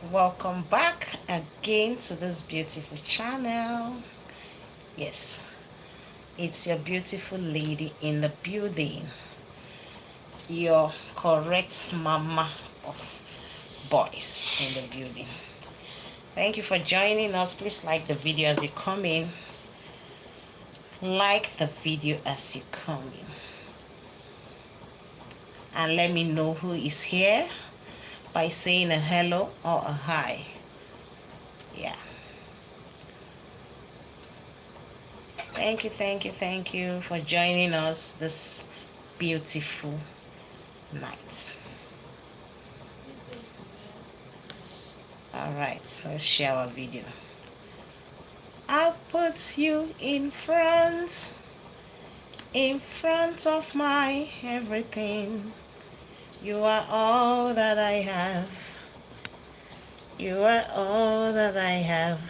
Welcome back again to this beautiful channel. Yes, it's your beautiful lady in the building, your correct mama of boys in the building. Thank you for joining us. Please like the video as you come in. Like the video as you come in. And let me know who is here by saying a hello or a hi. Yeah. Thank you for joining us this beautiful night. All right, let's share our video. I'll put you in front of my everything. You are all that I have. You are all that I have.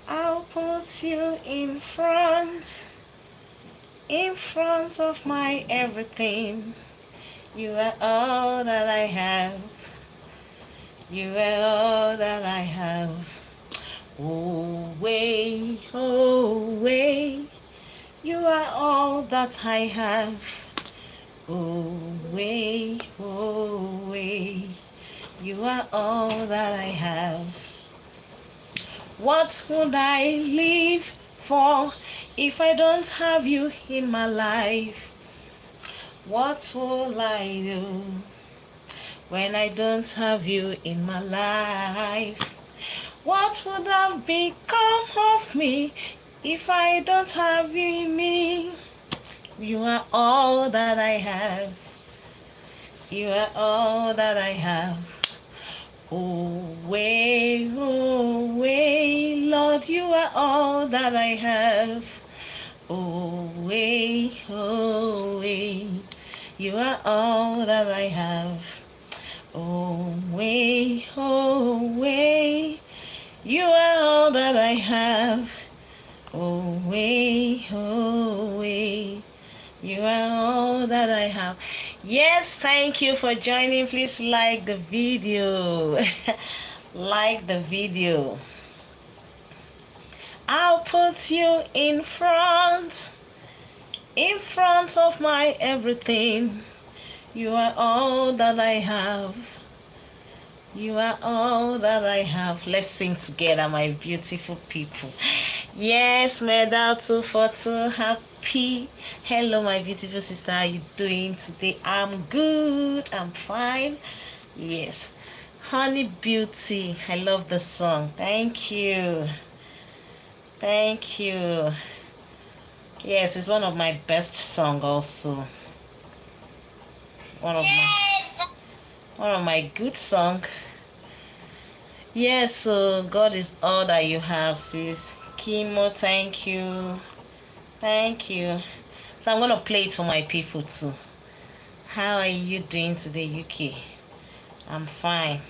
I'll put you in front of my everything. You are all that I have. You are all that I have. Oh, way, you are all that I have. Oh, way, you are all that I have. What would I live for if I don't have you in my life? What will I do when I don't have you in my life? What would have become of me if I don't have you in me? You are all that I have. You are all that I have. Oh, way, Lord, you are all that I have. Oh, way, you are all that I have. Oh, way, you are all that I have. Oh, way, you are all that I have. Yes, thank you for joining. Please like the video. Like the video. I'll put you in front of my everything. You are all that I have. You are all that I have. Let's sing together, my beautiful people. Yes, medal 242, happy. Hello, my beautiful sister. How are you doing today? I'm good. I'm fine. Yes. Honey Beauty. I love the song. Thank you. Thank you. Yes, it's one of my best songs also. One of my good song. Yes, so God is all that you have, sis. Chemo, thank you. Thank you. So I'm gonna play it for my people too. How are you doing today, UK? I'm fine.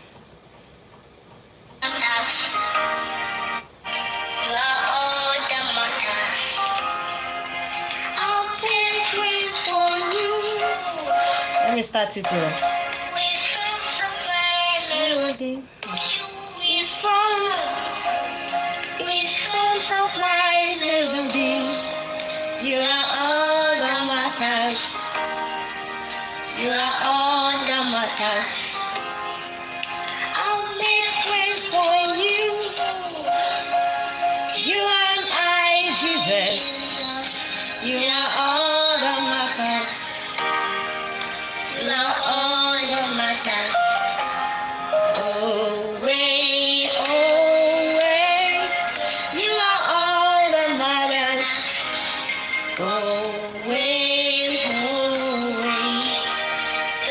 Let me start it too. In front of my melody, you are all that matters. You are all that matters. I'll make way for you. You and I, Jesus. You are all that matters. You are all that matters. Oh, way, you are all that matters. Oh, way, you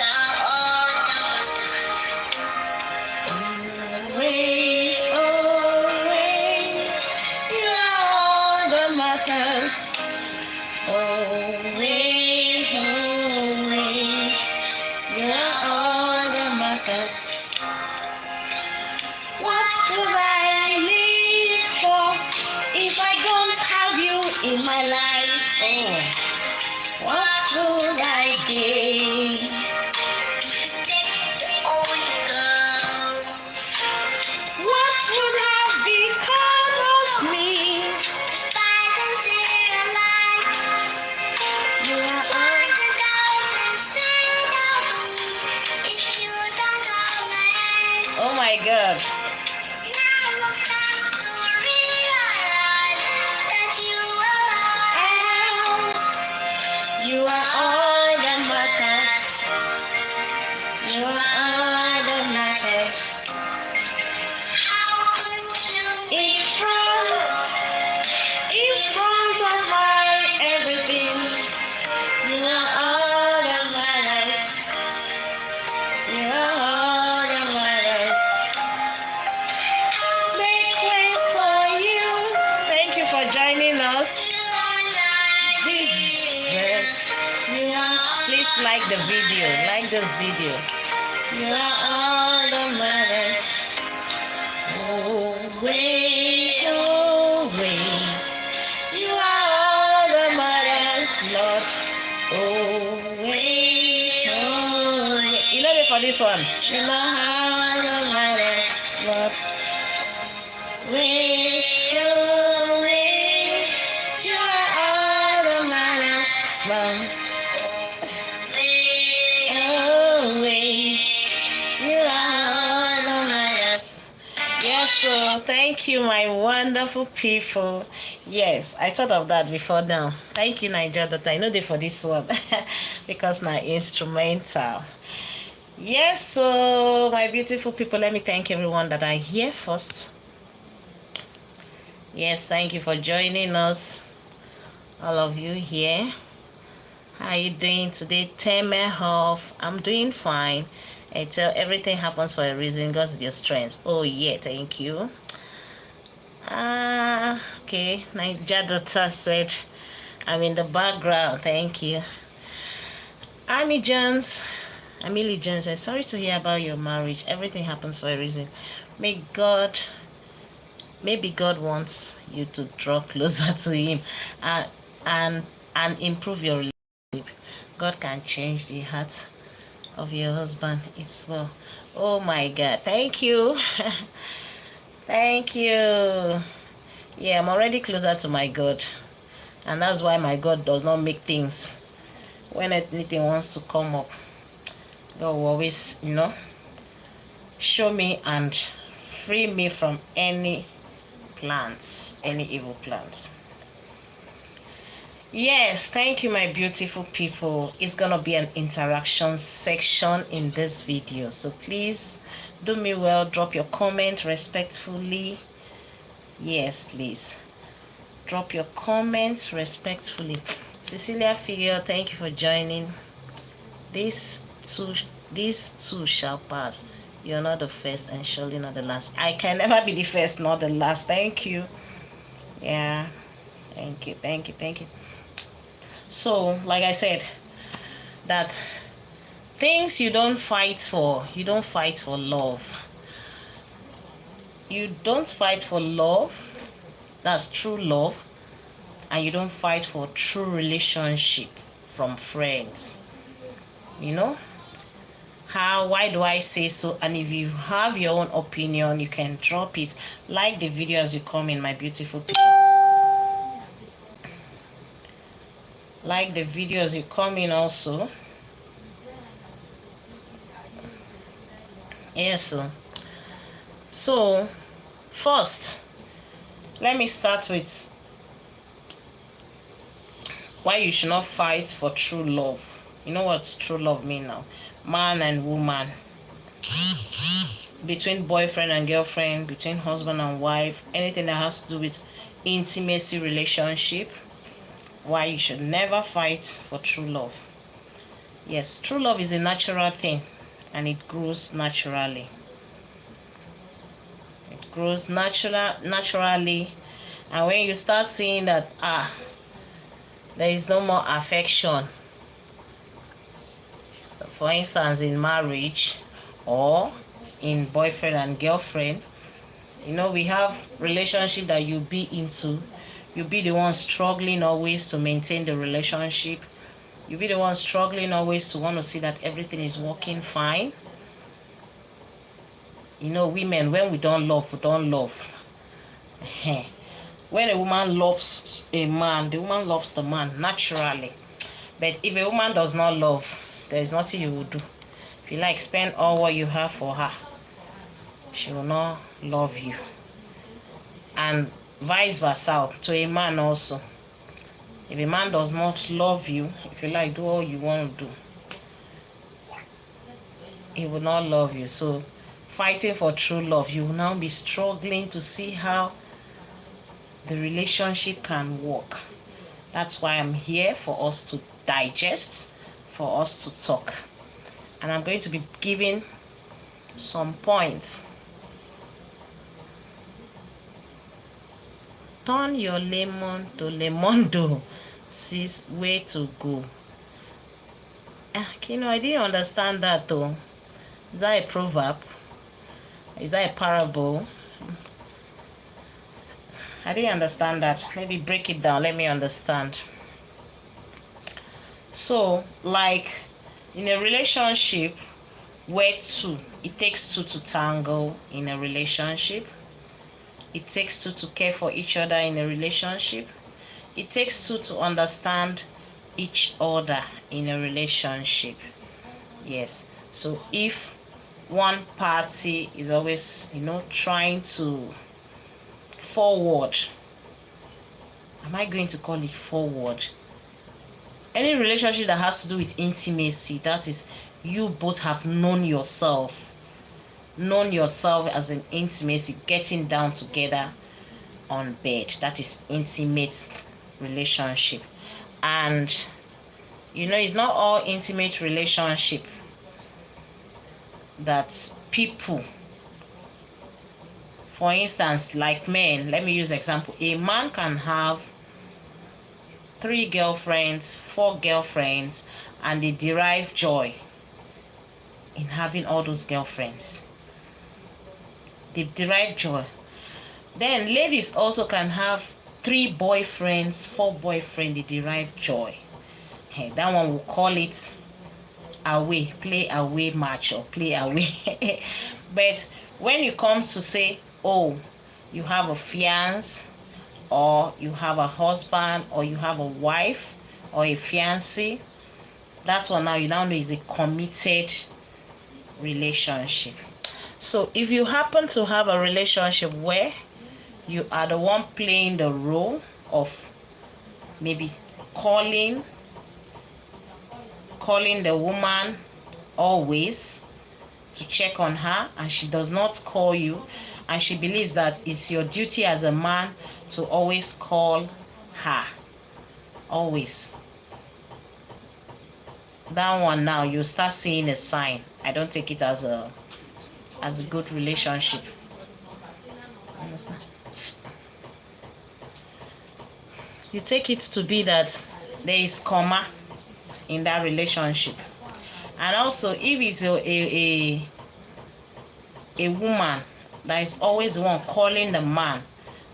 are all that matters. Way, you are all that matters. Oh, way, you are all that matters. What would I live for if I don't have you in my life? Oh, what would I gain? Oh my God. You are all that matters. You are all that matters. In front of my everything. You are all that matters. You are all that matters. Make way for you. Thank you for joining us. Jesus. You are. Please like the video. Like this video. You are all that matters. Oh, wait, oh, wait. You are all that matters, Lord. Oh, wait, oh, wait. You know me for this one. You are all that matters, Lord. Wait, oh, wait. You are all that matters, Lord. Oh, wait. You are all that matters. Yes, so thank you, my wonderful people. Yes, I thought of that before now. Thank you, Niger, that I know they for this one because now instrumental. Yes, so my beautiful people, let me thank everyone that are here first. Yes, thank you for joining us, all of you here. How are you doing today? Temehoff, I'm doing fine. I tell everything happens for a reason. God's your strength. Oh yeah, thank you. Okay. Niger daughter said, I'm in the background. Thank you. Amy Jones, Amelie Jones said, sorry to hear about your marriage. Everything happens for a reason. Maybe God wants you to draw closer to Him, and improve your relationship. God can change the heart of your husband. It's well. Oh my God, thank you. Thank you. Yeah, I'm already closer to my God, and that's why my God does not make things when anything wants to come up. God will always, show me and free me from any plans, any evil plans. Yes, thank you, my beautiful people. It's gonna be an interaction section in this video, so please do me well, drop your comment respectfully. Yes, please drop your comments respectfully. Cecilia Figure, thank you for joining. These two shall pass. You're not the first and surely not the last. I can never be the first, not the last. Thank you. Yeah, thank you. So, like I said, that things you don't fight for, you don't fight for love. You don't fight for love, that's true love, and you don't fight for true relationship from friends. Why do I say so? And if you have your own opinion, you can drop it. Like the video as you come in, my beautiful people. Like the videos you come in also. Yes, so first let me start with why you should not fight for true love. You know what true love mean now? Man and woman, between boyfriend and girlfriend, between husband and wife, anything that has to do with intimacy relationship. Why you should never fight for true love. Yes, true love is a natural thing, and it grows naturally. It grows naturally, and when you start seeing that there is no more affection, for instance in marriage or in boyfriend and girlfriend, we have relationship that you be into. You be the one struggling always to maintain the relationship. You be the one struggling always to want to see that everything is working fine. Women, when we don't love, we don't love. When a woman loves a man, the woman loves the man naturally. But if a woman does not love, there is nothing you will do. If you like, spend all what you have for her. she will not love you. And vice versa to a man also. If a man does not love you, if you like do all you want to do, he will not love you. So fighting for true love, you will now be struggling to see how the relationship can work. That's why I'm here, for us to digest, for us to talk. And I'm going to be giving some points. Turn your lemon to lemondo, sis, way to go. I didn't understand that though. Is that a proverb? Is that a parable? I didn't understand that. Maybe break it down. Let me understand. So, like in a relationship where it takes two to tango in a relationship. It takes two to care for each other in a relationship. It takes two to understand each other in a relationship. Yes. So if one party is always, trying to forward, am I going to call it forward? Any relationship that has to do with intimacy, that is, you both have known yourself as an intimacy, getting down together on bed, that is intimate relationship. And it's not all intimate relationship that people, for instance, like men, let me use example. A man can have 3 girlfriends, 4 girlfriends, and they derive joy in having all those girlfriends. They derive joy. Then ladies also can have 3 boyfriends, 4 boyfriends, they derive joy. Hey, that one will call it away, play away match or play away. But when it comes to say, oh, you have a fiance, or you have a husband, or you have a wife or a fiancé, that one now you now know is a committed relationship. So if you happen to have a relationship where you are the one playing the role of maybe calling the woman always to check on her, and she does not call you, and she believes that it's your duty as a man to always call her, always, that one now you start seeing a sign. I don't take it as a good relationship. Understand? You take it to be that there is comma in that relationship. And also, if it's a woman that is always the one calling the man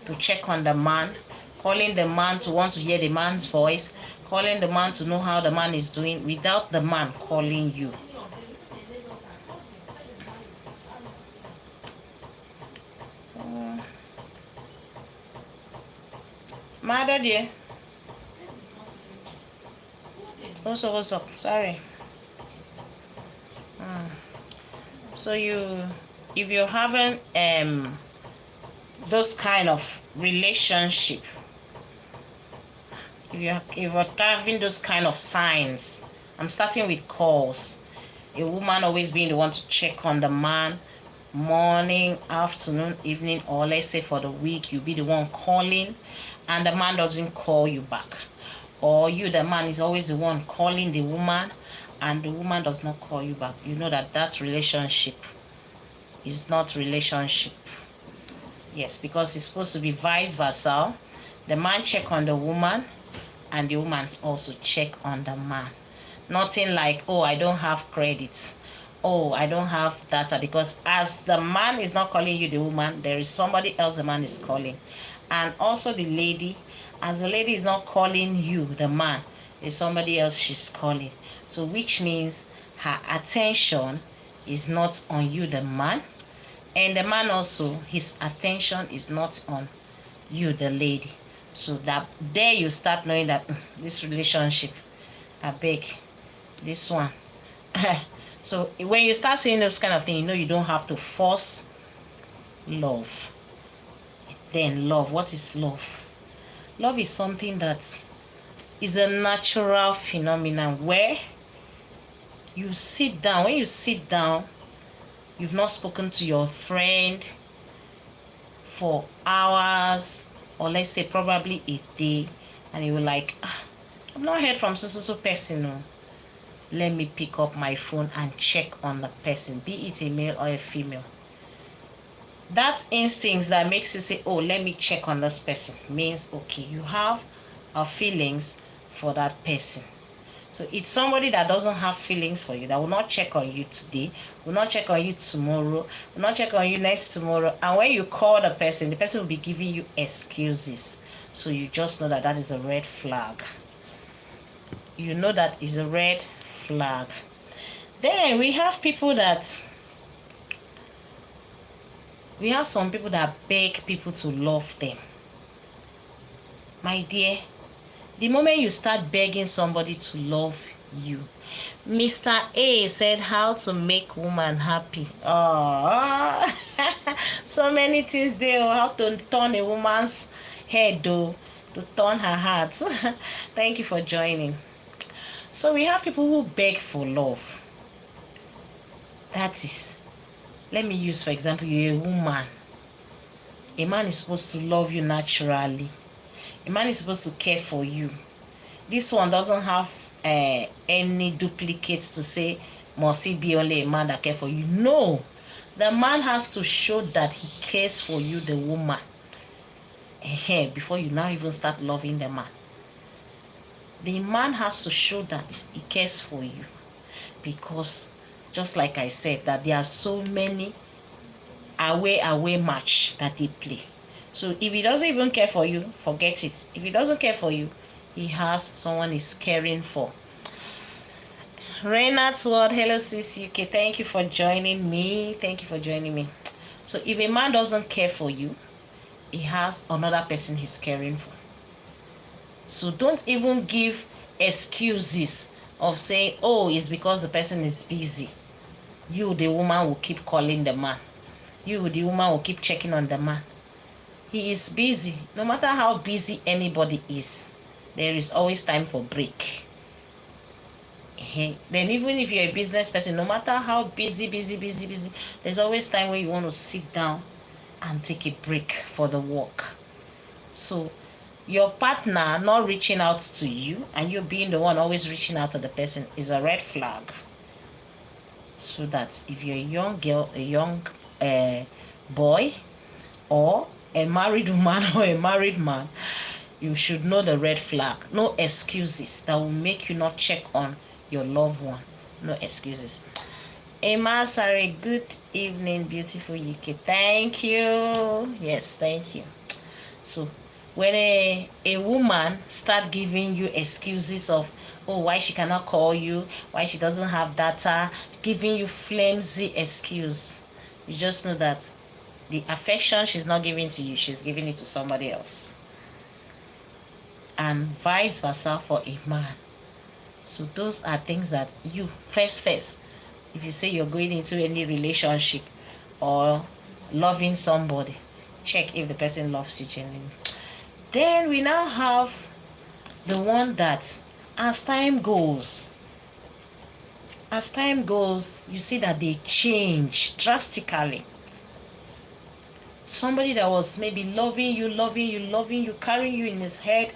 to check on the man, calling the man to want to hear the man's voice, calling the man to know how the man is doing without the man calling you. Mother dear. Also, what's up? Sorry. So if you're having those kind of relationship, if you're having those kind of signs, I'm starting with calls. A woman always being the one to check on the man, morning, afternoon, evening, or let's say for the week, you be the one calling, and the man doesn't call you back. Or you, the man, is always the one calling the woman, and the woman does not call you back. You know that relationship is not relationship. Yes, because it's supposed to be vice versa. The man check on the woman, and the woman also check on the man. Nothing like, oh, I don't have credit. Oh, I don't have data. Because as the man is not calling you, the woman, there is somebody else the man is calling. And also the lady, as the lady is not calling you, the man, there's somebody else she's calling. So which means her attention is not on you, the man. And the man also, his attention is not on you, the lady. So that there you start knowing that this relationship, I beg, this one. So when you start seeing those kind of things, you know you don't have to force love. Then love, what is love? Love is something that is a natural phenomenon where you sit down. When you sit down, you've not spoken to your friend for hours, or let's say probably a day, and you're like, I've not heard from so person. No. Let me pick up my phone and check on the person, be it a male or a female. That instinct that makes you say, oh, let me check on this person, means okay, you have feelings for that person. So it's somebody that doesn't have feelings for you, that will not check on you today, will not check on you tomorrow, will not check on you next tomorrow. And when you call the person will be giving you excuses. So you just know that that is a red flag. You know that is a red flag. Then we have some people that beg people to love them. My dear, the moment you start begging somebody to love you, Mr. A said how to make woman happy. Oh, so many things there, how to turn a woman's head though, to turn her heart. Thank you for joining. So we have people who beg for love. That is, let me use for example, you're a woman. A man is supposed to love you naturally. A man is supposed to care for you. This one doesn't have any duplicates to say, must it be only a man that cares for you? No. The man has to show that he cares for you, the woman, before you now even start loving the man. The man has to show that he cares for you, because just like I said, that there are so many away match that they play. So if he doesn't even care for you, forget it. If he doesn't care for you, he has someone he's caring for. Reynard's World, hello sis UK, thank you for joining me. Thank you for joining me. So if a man doesn't care for you, he has another person he's caring for. So don't even give excuses of saying, oh, it's because the person is busy. You, the woman, will keep calling the man. You, the woman, will keep checking on the man. He is busy. No matter how busy anybody is, there is always time for break. Then even if you're a business person, no matter how busy, there's always time when you want to sit down and take a break for the work. So your partner not reaching out to you and you being the one always reaching out to the person is a red flag. So that if you're a young girl, a young boy, or a married woman or a married man, you should know the red flag. No excuses that will make you not check on your loved one. No excuses. Emma, sorry, good evening, beautiful UK. Thank you. Yes, thank you. So when a woman start giving you excuses of, oh, why she cannot call you, why she doesn't have data, giving you flimsy excuse, you just know that the affection she's not giving to you, she's giving it to somebody else. And vice versa for a man. So those are things that you first, if you say you're going into any relationship or loving somebody, check if the person loves you genuinely. Then we now have the one that as time goes, you see that they change drastically. Somebody that was maybe loving you, carrying you in his head,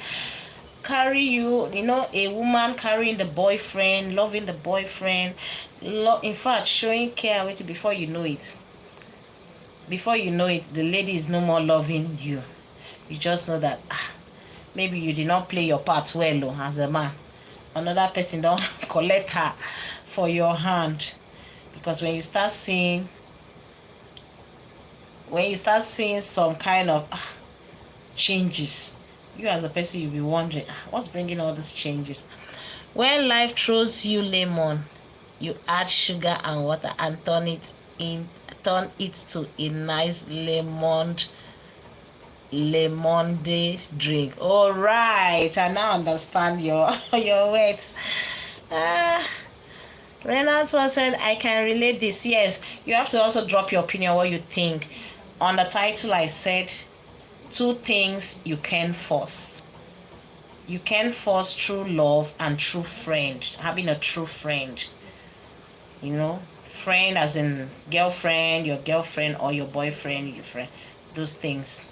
carry you, a woman carrying the boyfriend, loving the boyfriend, in fact, showing care with it. Before you know it, the lady is no more loving you. You just know that maybe you did not play your part well as a man. Another person don't collect her for your hand. Because when you start seeing some kind of changes, you as a person, you'll be wondering, what's bringing all these changes? When life throws you lemon, you add sugar and water and turn it to a nice lemonade drink. All right, I now understand your words. Reynolds said, I can relate this. Yes, you have to also drop your opinion, what you think. On the title, I said 2 things you can force. You can force true love and true friend. Having a true friend. You know, friend as in girlfriend, your girlfriend, or your boyfriend, your friend. Those things.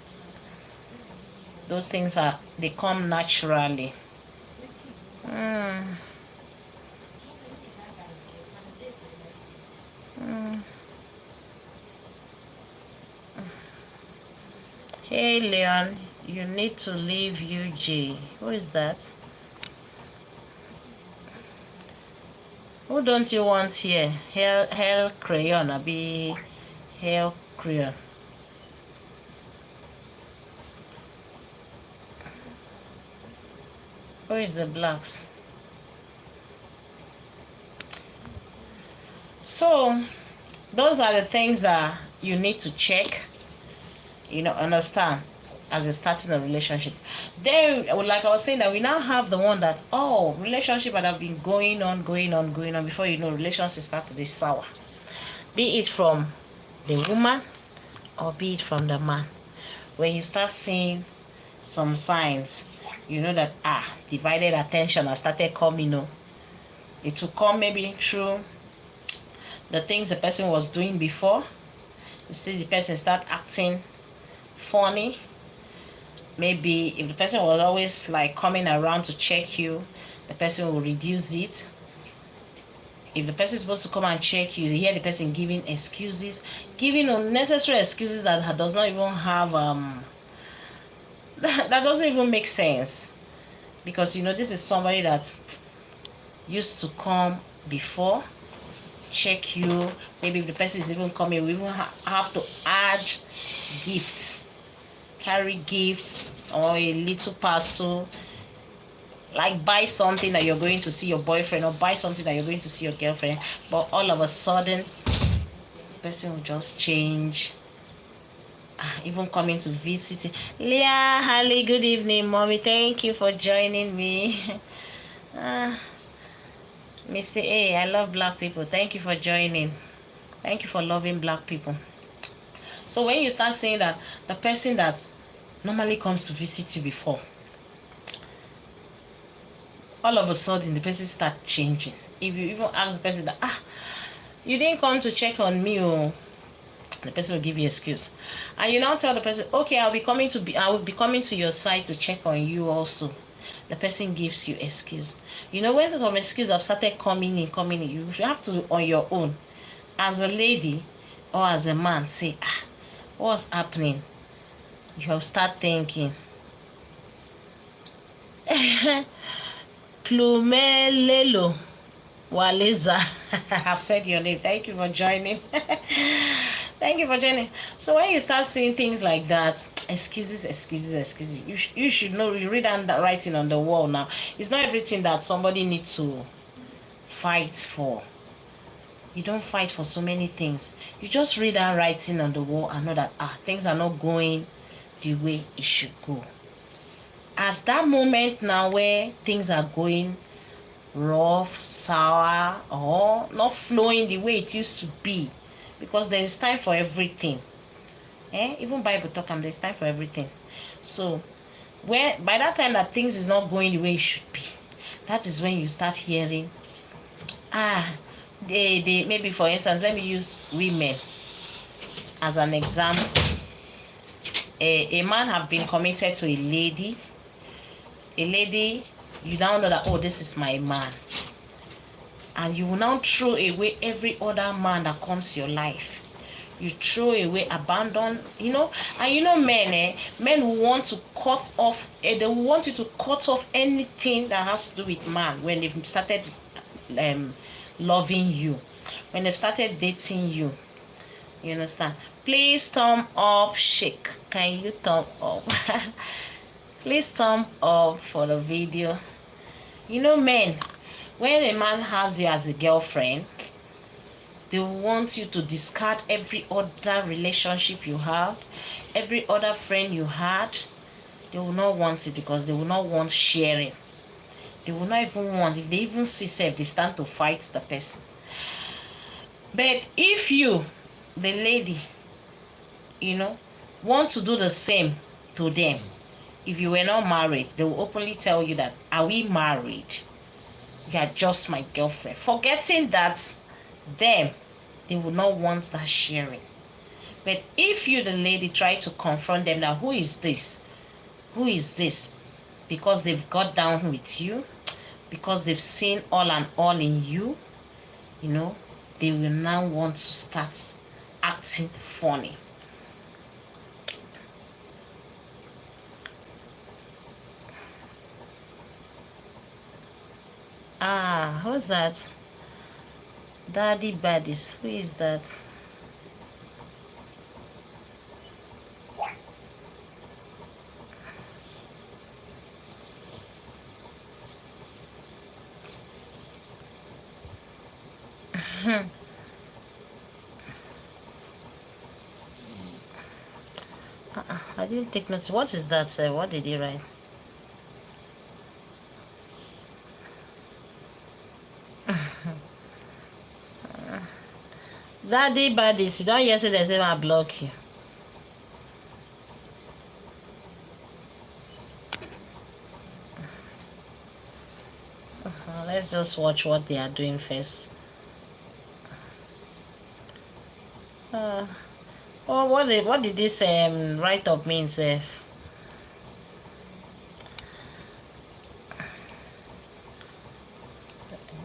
Those things they come naturally. Hey Leon, you need to leave UJ. Who is that? Who don't you want here? Hell Crayon, be Hell Crayon. Where is the blacks? So those are the things that you need to check, understand, as you're starting a relationship. Then, like I was saying, that we now have the one that, relationship that have been going on before you know, relationship start to be sour. Be it from the woman or be it from the man. When you start seeing some signs, you know that divided attention has started coming. It will come maybe through the things the person was doing before. You see the person start acting funny. Maybe if the person was always like coming around to check you, the person will reduce it. If the person is supposed to come and check you, you hear the person giving excuses, giving unnecessary excuses that does not even have that doesn't even make sense. Because this is somebody that used to come before, check you. Maybe if the person is even coming, we even have to add gifts, carry gifts, or a little parcel, like buy something that you're going to see your boyfriend, or buy something that you're going to see your girlfriend. But all of a sudden, the person will just change. Even coming to visit. Leah, Harley, good evening, mommy. Thank you for joining me. Mr. A, I love black people. Thank you for joining. Thank you for loving black people. So when you start saying that the person that normally comes to visit you before, all of a sudden the person start changing. If you even ask the person that, you didn't come to check on me, the person will give you an excuse. And you now tell the person, okay, I will be coming to your side to check on you also. The person gives you excuse. When some excuse have started coming in, you have to, on your own, as a lady or as a man, say, what's happening? You have start thinking. Plumelelo Waleza. I've said your name. Thank you for joining. Thank you for joining. So when you start seeing things like that, excuses, you should know, you read that writing on the wall now. It's not everything that somebody needs to fight for. You don't fight for so many things. You just read that writing on the wall and know that things are not going the way it should go. At that moment now where things are going rough, sour, or not flowing the way it used to be, because there is time for everything. Even Bible talk, there's time for everything. So by that time that things is not going the way it should be, that is when you start hearing, they maybe, for instance, let me use women as an example. A man have been committed to a lady, you now know that, this is my man. And you will now throw away every other man that comes to your life. You throw away, abandon, and men who want to cut off, they want you to cut off anything that has to do with man when they've started loving you, when they've started dating you. You understand? Please thumb up, shake. Can you thumb up? Please thumb up for the video. Men, when a man has you as a girlfriend, they want you to discard every other relationship you have, every other friend you had. They will not want it because they will not want sharing. They will not even want, if they even see self, they stand to fight the person. But if you, the lady, you know, want to do the same to them. If you were not married, they will openly tell you that, are we married? You are just my girlfriend. Forgetting that them, they will not want that sharing. But if you, the lady, try to confront them that, who is this? Who is this? Because they've got down with you, because they've seen all and all in you, you know, they will now want to start acting funny. Ah, who's that? Daddy Baddies. Who is that? I didn't take notes. What is that, sir? What did he write? Daddy Baddies. You don't hear say there's a block you. Let's just watch what they are doing first. Oh, what did this write up mean, sir?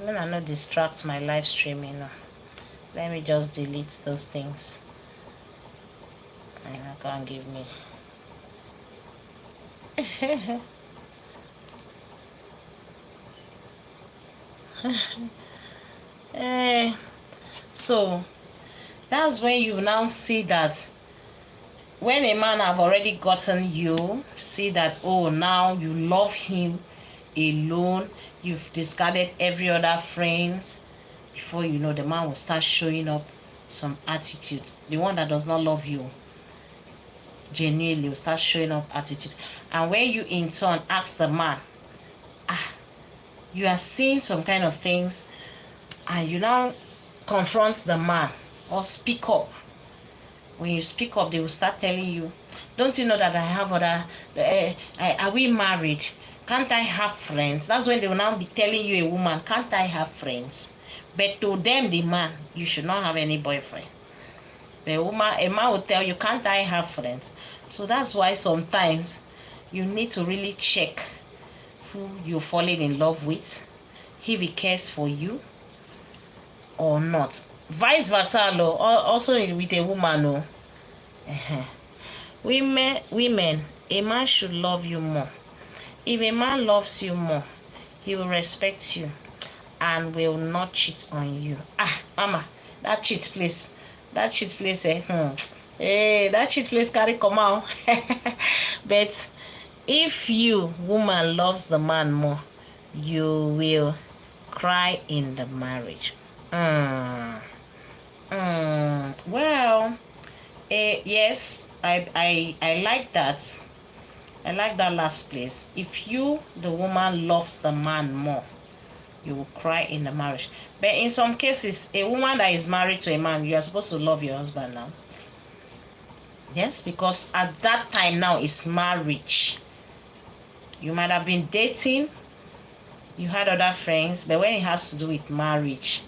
Let me not distract my live streaming. Let me just delete those things. And I can't give me. So that's when you now see that when a man have already gotten you, see that, oh, now you love him alone, you've discarded every other friends. Before you know, the man will start showing up some attitude. The one that does not love you genuinely will start showing up attitude. And when you in turn ask the man, you are seeing some kind of things, and you now confront the man or speak up. When you speak up, they will start telling you, don't you know that I have other, are we married? Can't I have friends? That's when they will now be telling you, a woman, can't I have friends? But to them, the man, you should not have any boyfriend. A man will tell you, can't I have friends? So that's why sometimes you need to really check who you're falling in love with, if he cares for you or not. Vice versa, also with a woman. Women, a man should love you more. If a man loves you more, he will respect you and will not cheat on you. Mama, that cheat place, that cheat place carry come out. But if you, woman, loves the man more, you will cry in the marriage. Well, yes, I like that. I like that last place. If you, the woman, loves the man more, you will cry in the marriage. But in some cases, a woman that is married to a man, you are supposed to love your husband now. Yes, because at that time now it's marriage. You might have been dating, you had other friends, but when it has to do with marriage,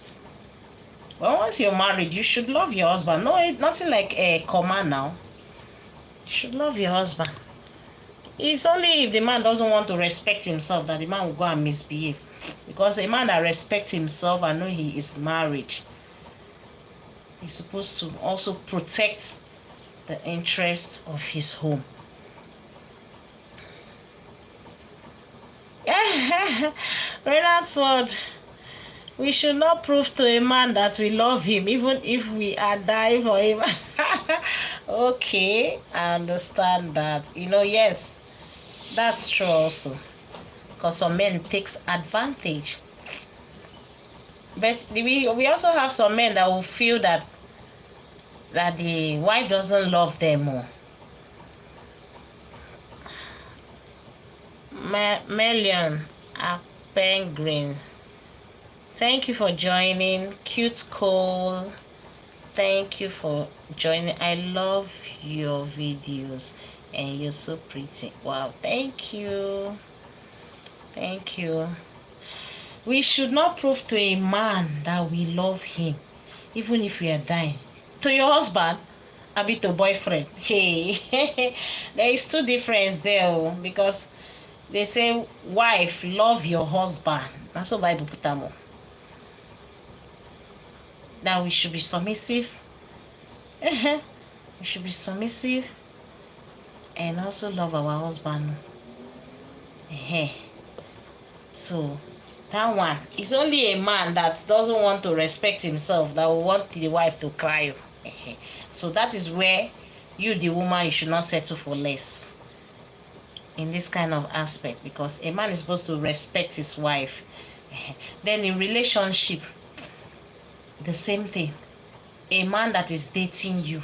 well, once you're married, you should love your husband. No, nothing like a command now. You should love your husband. It's only if the man doesn't want to respect himself that the man will go and misbehave. Because a man that respects himself and know he is married, he's supposed to also protect the interest of his home. Renat's word. We should not prove to a man that we love him, even if we are dying for him. Okay, I understand that. Yes, that's true also. Because some men takes advantage. But we also have some men that will feel that the wife doesn't love them more. Melion Penguin, thank you for joining. Cute Cole, Thank you for joining. I love your videos and you're so pretty. Wow, thank you. Thank you. We should not prove to a man that we love him, even if we are dying. To your husband, I be to boyfriend. Hey, there is two difference there, because they say, wife, love your husband. That's what Bible put them on. That we should be submissive. We should be submissive and also love our husband. So that one, it's only a man that doesn't want to respect himself that will want the wife to cry. So that is where you, the woman, you should not settle for less in this kind of aspect, because a man is supposed to respect his wife. Then in relationship, the same thing. A man that is dating you,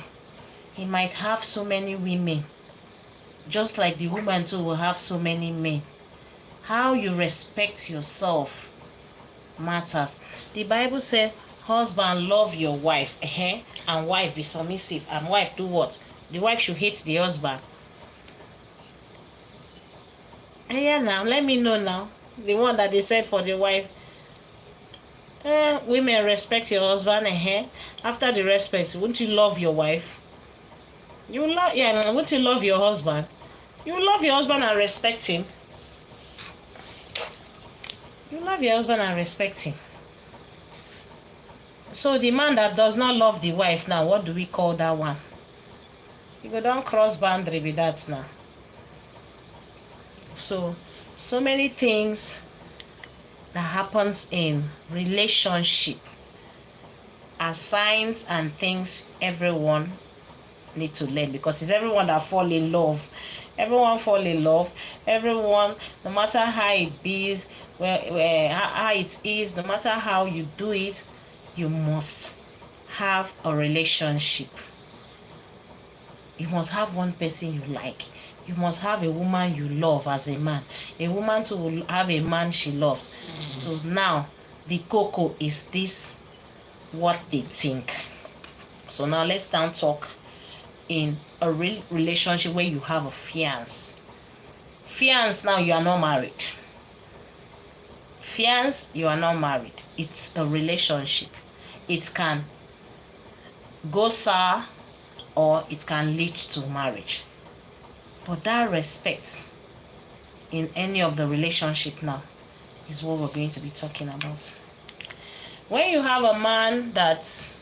he might have so many women, just like the woman too will have so many men. How you respect yourself matters. The Bible said, husband, love your wife, and wife, be submissive. And wife, do what? The wife should hate the husband. Yeah, now let me know now. The one that they said for the wife, women, respect your husband. After the respect, won't you love your wife? You love, won't you love your husband? You love your husband and respect him. You love your husband and respect him. So the man that does not love the wife now, what do we call that one? You go down cross boundary with that now. So many things that happens in relationship are signs and things everyone need to learn, because it's everyone that fall in love. Everyone fall in love. Everyone, no matter how it be, how it is, no matter how you do it, you must have a relationship. You must have one person you like. You must have a woman you love as a man. A woman too will have a man she loves. So now, the cocoa is this, what they think. So now let's now talk in a real relationship where you have a fiance. Fiance, now you are not married. Fiance, you are not married. It's a relationship. It can go sour or it can lead to marriage. But that respect in any of the relationship now is what we're going to be talking about. When you have a man that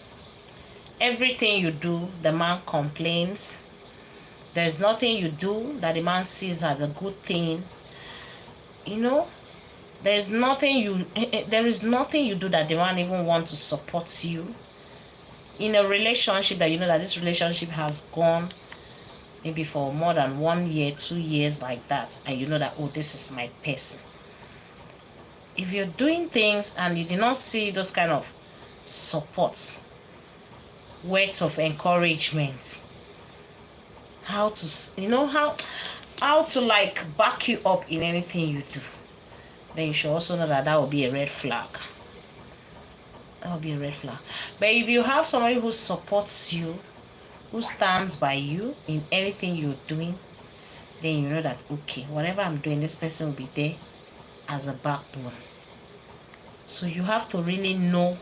everything you do, the man complains, there's nothing you do that the man sees as a good thing, there is nothing you do that the man even wants to support you in a relationship, that you know that this relationship has gone maybe for more than 1 year, 2 years, like that, and you know that, oh, this is my person. If you're doing things and you did not see those kind of supports, words of encouragement, how to like back you up in anything you do, then you should also know that that will be a red flag. That will be a red flag. But if you have somebody who supports you, who stands by you in anything you're doing, then you know that, okay, whatever I'm doing, this person will be there as a backbone. So you have to really know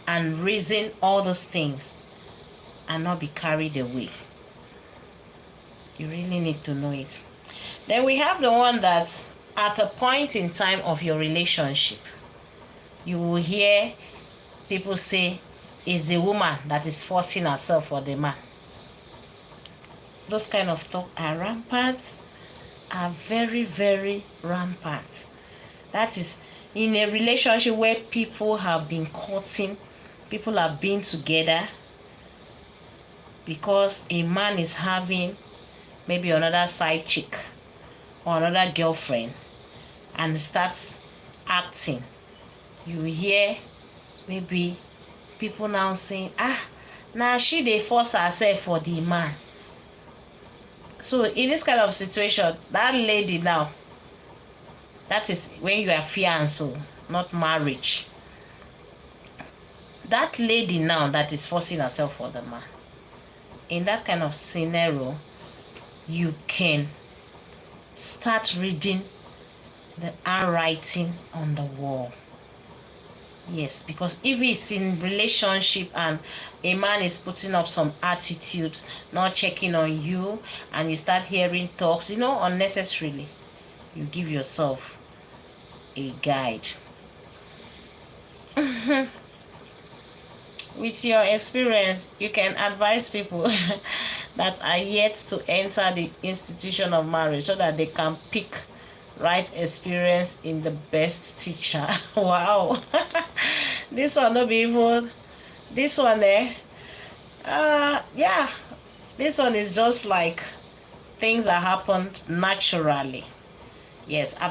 and reason all those things and not be carried away. You really need to know it. Then we have the one that at a point in time of your relationship, you will hear people say, it's the woman that is forcing herself for the man. Those kind of thoughts are rampant, are very, very rampant. That is in a relationship where people have been courting, people have been together, because a man is having maybe another side chick or another girlfriend and starts acting. You hear maybe people now saying, now she dey force herself for the man. So in this kind of situation, that lady now, that is when you are fiancé, not marriage. That lady now that is forcing herself for the man, in that kind of scenario, you can start reading the handwriting on the wall. Yes, because if it's in relationship and a man is putting up some attitude, not checking on you, and you start hearing talks, unnecessarily, you give yourself a guide. With your experience, you can advise people that are yet to enter the institution of marriage so that they can pick right experience in the best teacher. Wow. This one no be even this one yeah, this one is just like things that happened naturally. Yes, I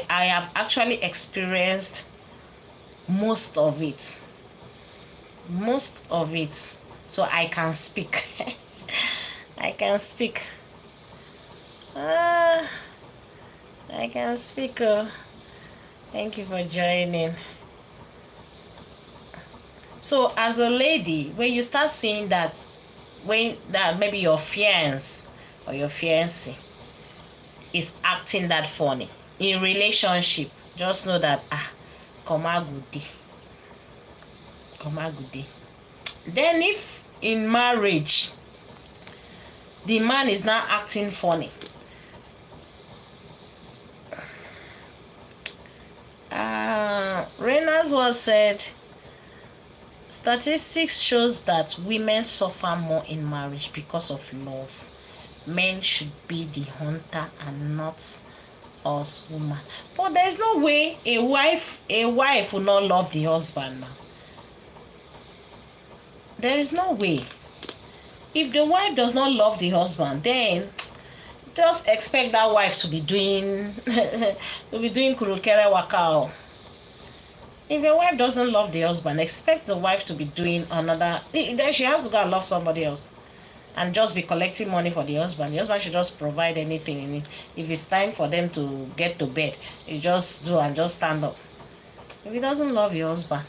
have actually experienced most of it, so I can speak. I can speak. I can speak. Thank you for joining. So as a lady, when you start seeing that, maybe your fiance or your fiancé is acting that funny in relationship, just know that come out good day. Then if in marriage the man is now acting funny, Rena's was said, statistics shows that women suffer more in marriage because of love. Men should be the hunter and not us woman. But there's no way a wife will not love the husband now. There is no way. If the wife does not love the husband, then just expect that wife to be doing kurukere waka. If your wife doesn't love the husband, expect the wife to be doing another. Then she has to go and love somebody else and just be collecting money for the husband. The husband should just provide anything. If it's time for them to get to bed, you just do and just stand up. If he doesn't love your husband,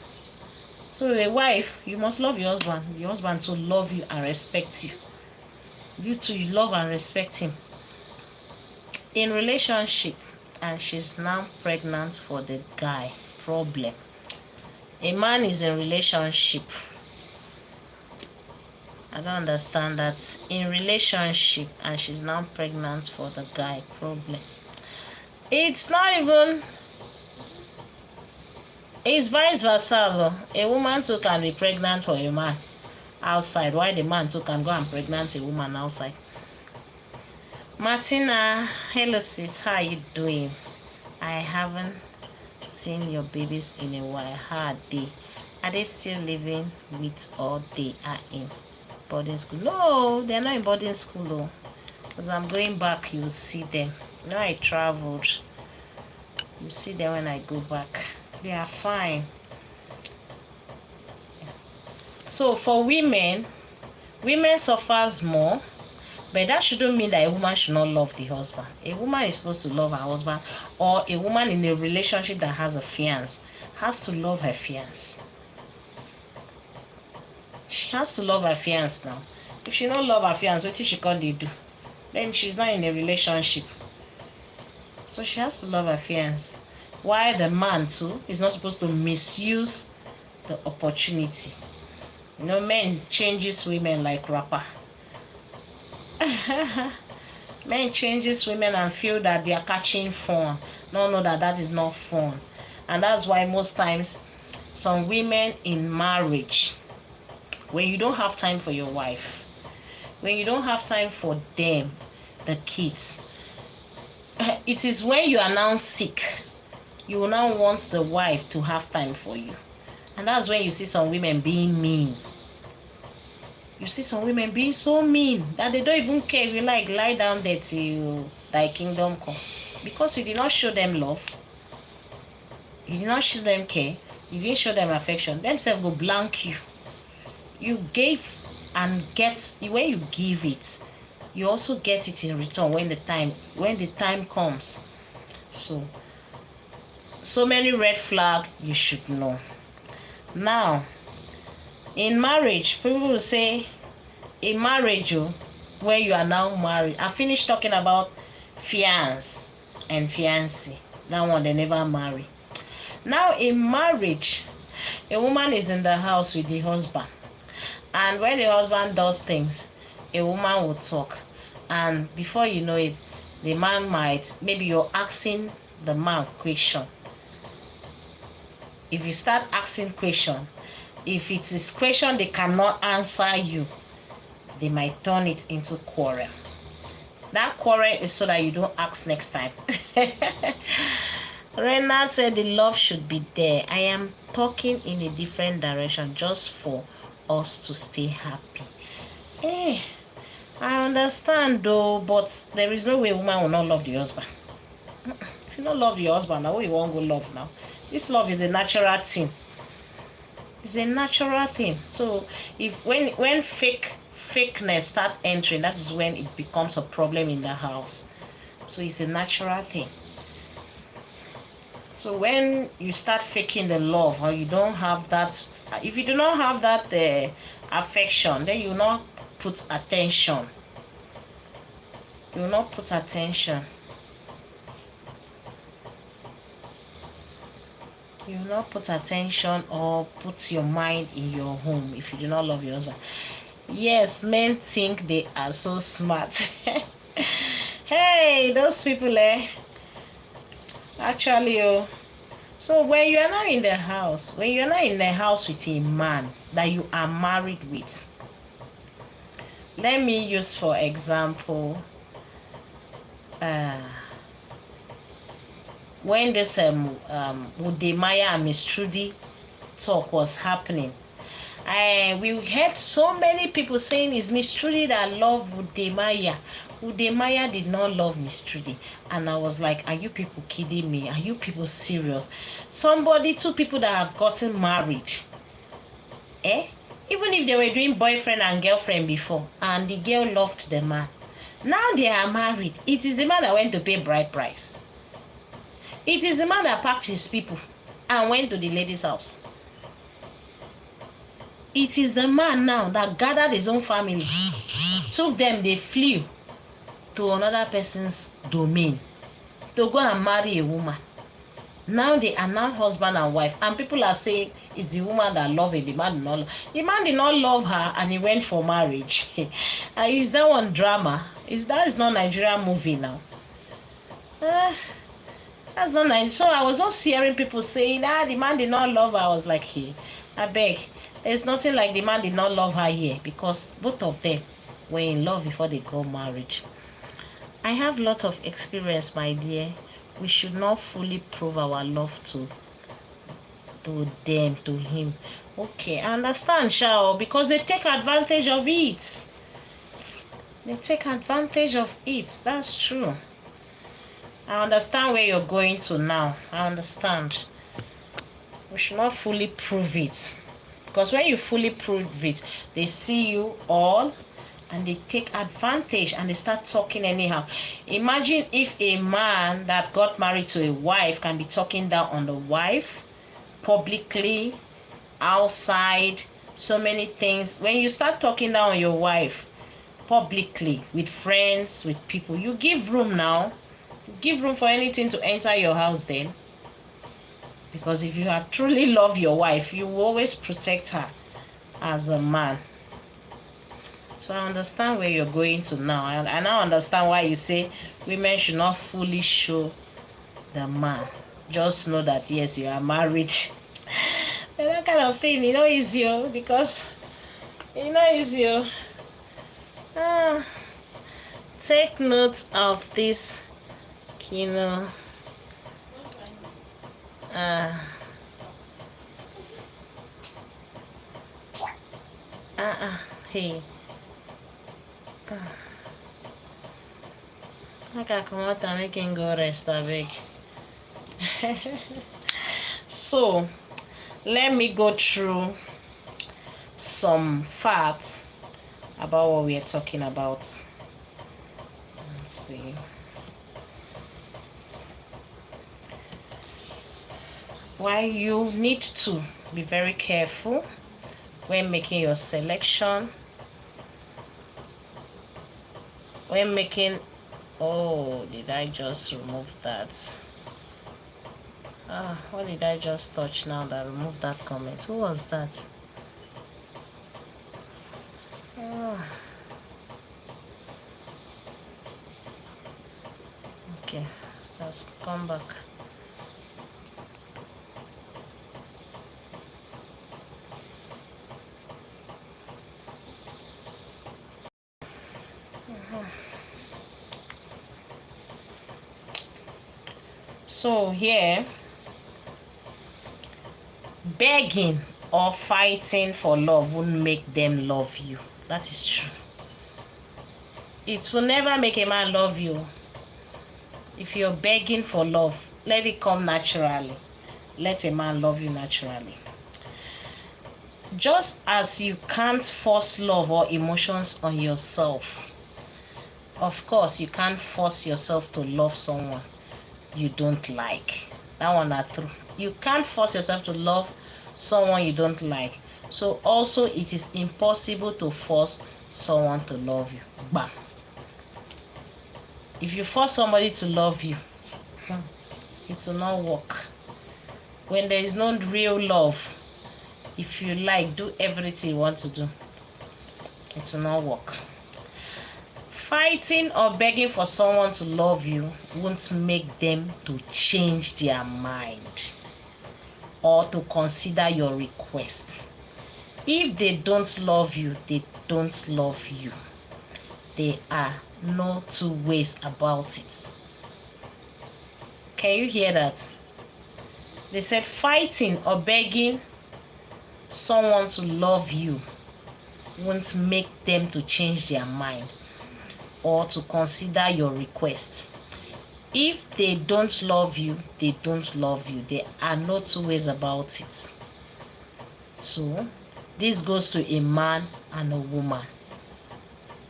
so a wife, you must love your husband to love you and respect you. You too, you love and respect him. In relationship, and she's now pregnant for the guy. Problem. A man is in relationship. I don't understand that. In relationship and she's now pregnant for the guy. Problem. It's not even. It's vice versa. A woman too can be pregnant for a man outside. Why the man too can go and pregnant a woman outside? Martina, hello sis, how are you doing? I haven't seen your babies in a while. How are they? Are they still living with or they are in boarding school? No, they're not in boarding school though. Because I'm going back, you'll see them. I traveled. You see them when I go back. They are fine. So for women suffers more, but that shouldn't mean that a woman should not love the husband. A woman is supposed to love her husband, or a woman in a relationship that has a fiance has to love her fiance. She has to love her fiance now. If she don't love her fiance, what she can't do? Then she's not in a relationship. So she has to love her fiance. While the man too is not supposed to misuse the opportunity. Men changes women like rapper. Men changes women and feel that they are catching fun. No, that is not fun. And that's why most times some women in marriage, when you don't have time for your wife, when you don't have time for them, the kids, it is when you are now sick, you will now want the wife to have time for you. And that's when you see some women being mean. You see some women being so mean that they don't even care if you lie down there till thy kingdom come. Because you did not show them love. You did not show them care. You didn't show them affection. Themselves go blank you. You gave and get. When you give it, you also get it in return when the time comes. So many red flags you should know. Now, In marriage, people will say, in marriage, where you are now married, I finished talking about fiance and fiancé. That one they never marry. Now in marriage, a woman is in the house with the husband, and when the husband does things, a woman will talk, and before you know it, the man might, maybe you're asking the man question. If you start asking question, if it is question they cannot answer you, they might turn it into quarrel. That quarrel is so that you don't ask next time. Renat said the love should be there. I am talking in a different direction just for us to stay happy. I understand though, but there is no way a woman will not love the husband. If you don't love your husband, now you won't go love now. This love is a natural thing. It's a natural thing. So if when fakeness start entering, that is when it becomes a problem in the house. So it's a natural thing. So when you start faking the love, or you don't have that, if you do not have that affection, then you will not put attention. You will not put attention. You will not put attention or put your mind in your home if you do not love your husband. Yes, men think they are so smart. Hey, those people, actually, so when you are not in the house, when you are not in the house with a man that you are married with, let me use for example, when this Udemaya and Miss Trudy talk was happening, we heard so many people saying it's Miss Trudy that loved Udemaya. Udemaya did not love Miss Trudy. And I was like, are you people kidding me? Are you people serious? Two people that have gotten married, even if they were doing boyfriend and girlfriend before, and the girl loved the man, now they are married. It is the man that went to pay bride price. It is the man that packed his people and went to the lady's house. It is the man now that gathered his own family, took them, they flew to another person's domain to go and marry a woman. Now they are now husband and wife, and people are saying it's the woman that loved him, the man did not love. The man did not love her and he went for marriage. Is that one drama? That is not Nigerian movie now? That's not nice. So I was just hearing people saying, the man did not love her. I was like, hey, I beg. There's nothing like the man did not love her here, because both of them were in love before they got married. I have lots of experience, my dear. We should not fully prove our love to them, to him. Okay, I understand, Shao, because they take advantage of it. They take advantage of it. That's true. I understand where you're going to now. I understand. We should not fully prove it. Because when you fully prove it, they see you all and they take advantage and they start talking anyhow. Imagine if a man that got married to a wife can be talking down on the wife publicly, outside, so many things. When you start talking down on your wife publicly, with friends, with people, you give room now. Give room for anything to enter your house then. Because if you have truly love your wife, you will always protect her as a man. So I understand where you're going to now. I now understand why you say women should not fully show the man. Just know that yes, you are married. But that kind of thing, easier, because easier. Take note of this. Hey. I can come out and make him go rest a bit. So, let me go through some facts about what we are talking about. Let's see. Why you need to be very careful when making your selection, when making, oh, did I just remove that? What did I just touch now that removed that comment? Who was that? Okay, let's come back. So here, begging or fighting for love won't make them love you. That is true. It will never make a man love you. If you're begging for love, let it come naturally. Let a man love you naturally. Just as you can't force love or emotions on yourself, of course, you can't force yourself to love someone you don't like. That one are true. You can't force yourself to love someone you don't like. So also it is impossible to force someone to love you. Bam. If you force somebody to love you, it will not work. When there is no real love, if you like, do everything you want to do, it will not work. Fighting or begging for someone to love you won't make them to change their mind or to consider your request. If they don't love you, they don't love you. There are no two ways about it. Can you hear that? They said fighting or begging someone to love you won't make them to change their mind or to consider your request. If they don't love you, they don't love you. There are no two ways about it. So, this goes to a man and a woman.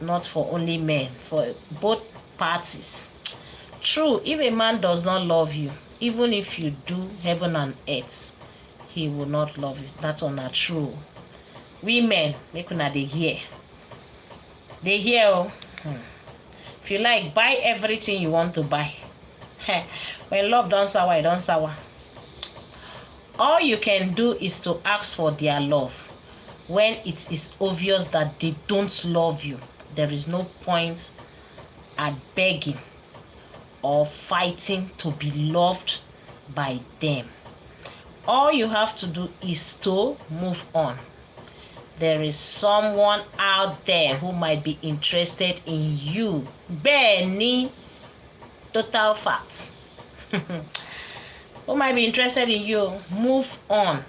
Not for only men, for both parties. True, if a man does not love you, even if you do heaven and earth, he will not love you. That's not true. Women, make una dey hear. They hear. If you like, buy everything you want to buy. When love don't sour, it don't sour. All you can do is to ask for their love. When it is obvious that they don't love you, there is no point at begging or fighting to be loved by them. All you have to do is to move on. There is someone out there who might be interested in you. Benny, total fact. Who might be interested in you? Move on.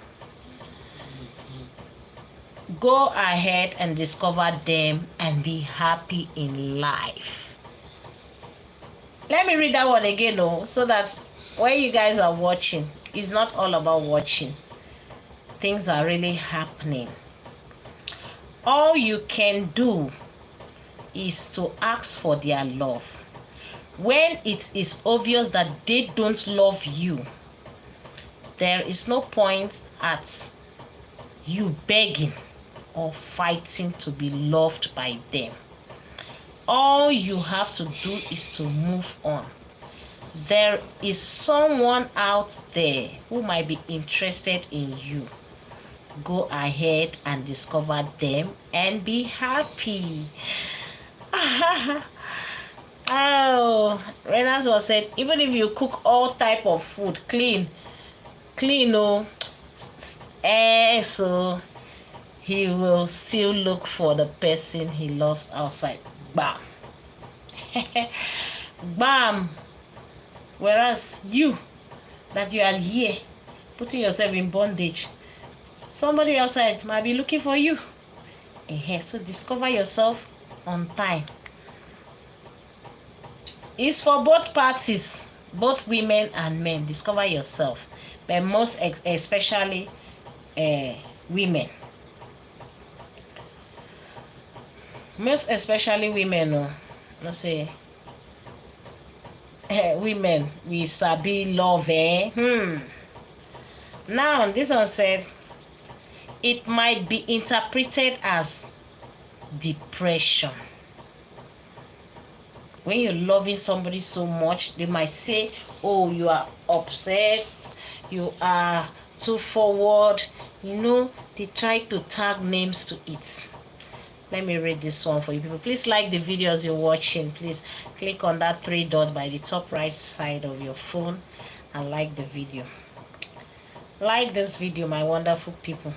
Go ahead and discover them and be happy in life. Let me read that one again, so that when you guys are watching, it's not all about watching. Things are really happening. All you can do is to ask for their love. When it is obvious that they don't love you, there is no point at you begging or fighting to be loved by them. All you have to do is to move on. There is someone out there who might be interested in you. Go ahead and discover them and be happy. Oh, Renas was said, even if you cook all type of food, clean, so he will still look for the person he loves outside. Bam. Bam. Whereas you, that you are here, putting yourself in bondage, somebody outside might be looking for you. So discover yourself on time. It's for both parties, both women and men. Discover yourself, but most especially women. Most especially women. No say women, we sabi love. Now this one said, it might be interpreted as depression. When you're loving somebody so much, they might say, oh, you are obsessed, you are too forward. You know, they try to tag names to it. Let me read this one for you people. Please like the videos you're watching. Please click on that 3 dots by the top right side of your phone and like the video. Like this video, my wonderful people.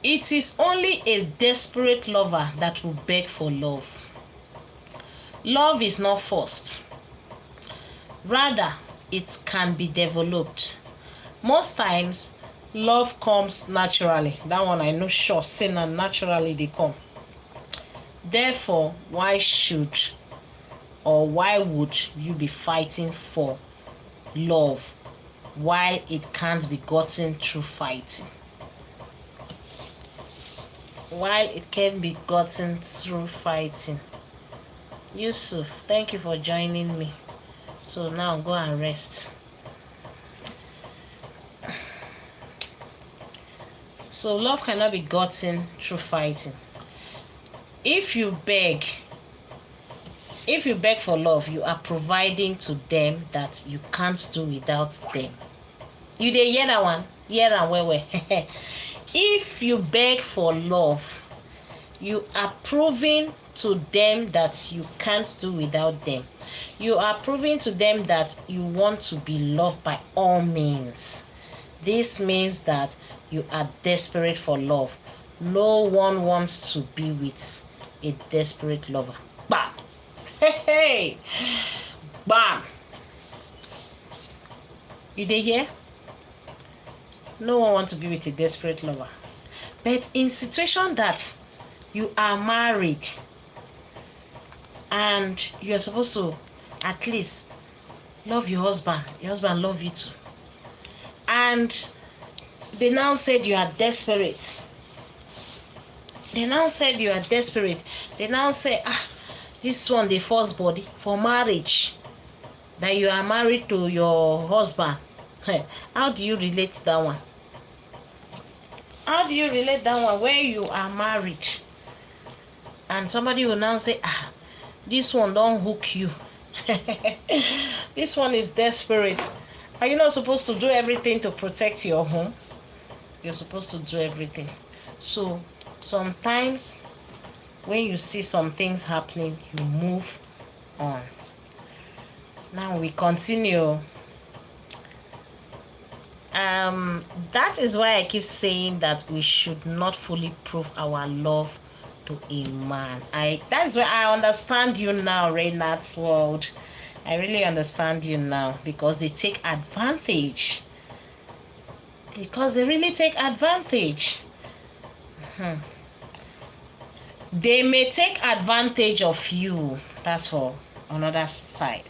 It is only a desperate lover that will beg for love. Love is not forced. Rather, it can be developed. Most times, love comes naturally. That one I know sure, saying that naturally they come. Therefore, why would you be fighting for love while it can't be gotten through fighting? While it can be gotten through fighting. Yusuf, thank you for joining me. So now go and rest. So love cannot be gotten through fighting. If you beg for love, you are providing to them that you can't do without them. You dey hear that one? Hear and where? If you beg for love, you are proving to them that you can't do without them. You are proving to them that you want to be loved by all means. This means that you are desperate for love. No one wants to be with a desperate lover. Bam! Hey! Bam! You dey hear? No one wants to be with a desperate lover. But in situation that you are married and you are supposed to at least love your husband love you too, and they now said you are desperate. They now say, this one, the first body for marriage, that you are married to your husband. How do you relate that one? How do you relate that one where you are married and somebody will now say, this one don't hook you. This one is desperate. Are you not supposed to do everything to protect your home? You're supposed to do everything. So sometimes when you see some things happening, you move on. Now we continue. That is why I keep saying that we should not fully prove our love to a man. That's why I understand you now, Reynard's world. I really understand you now, because they take advantage. Because they really take advantage. They may take advantage of you. That's for another side.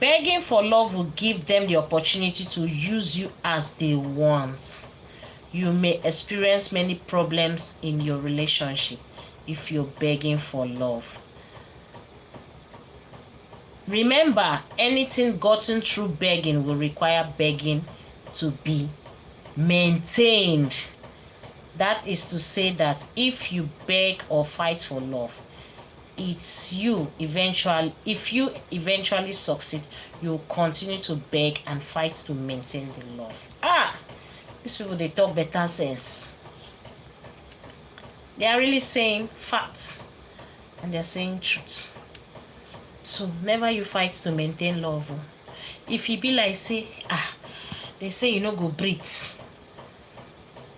Begging for love will give them the opportunity to use you as they want. You may experience many problems in your relationship if you're begging for love. Remember, anything gotten through begging will require begging to be maintained. That is to say that if you beg or fight for love, it's you eventually, if you eventually succeed, you continue to beg and fight to maintain the love. These people, they talk better sense. They are really saying facts and they're saying truth. So never you fight to maintain love. If you be like say, they say you no go breathe.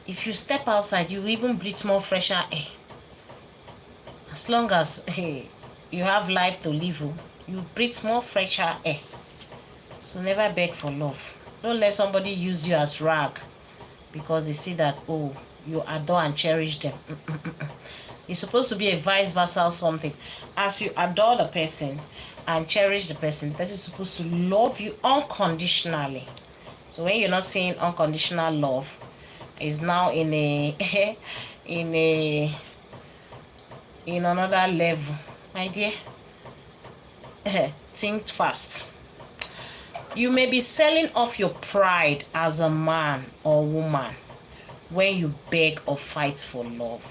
If you step outside, you even breathe more fresher air. As long as you have life to live, you breathe more fresher air. So never beg for love. Don't let somebody use you as rag because they see that, oh, you adore and cherish them. It's supposed to be a vice versa something. As you adore the person and cherish the person is supposed to love you unconditionally. So when you're not saying unconditional love, is now in another level, my dear. Think fast. You may be selling off your pride as a man or woman when you beg or fight for love.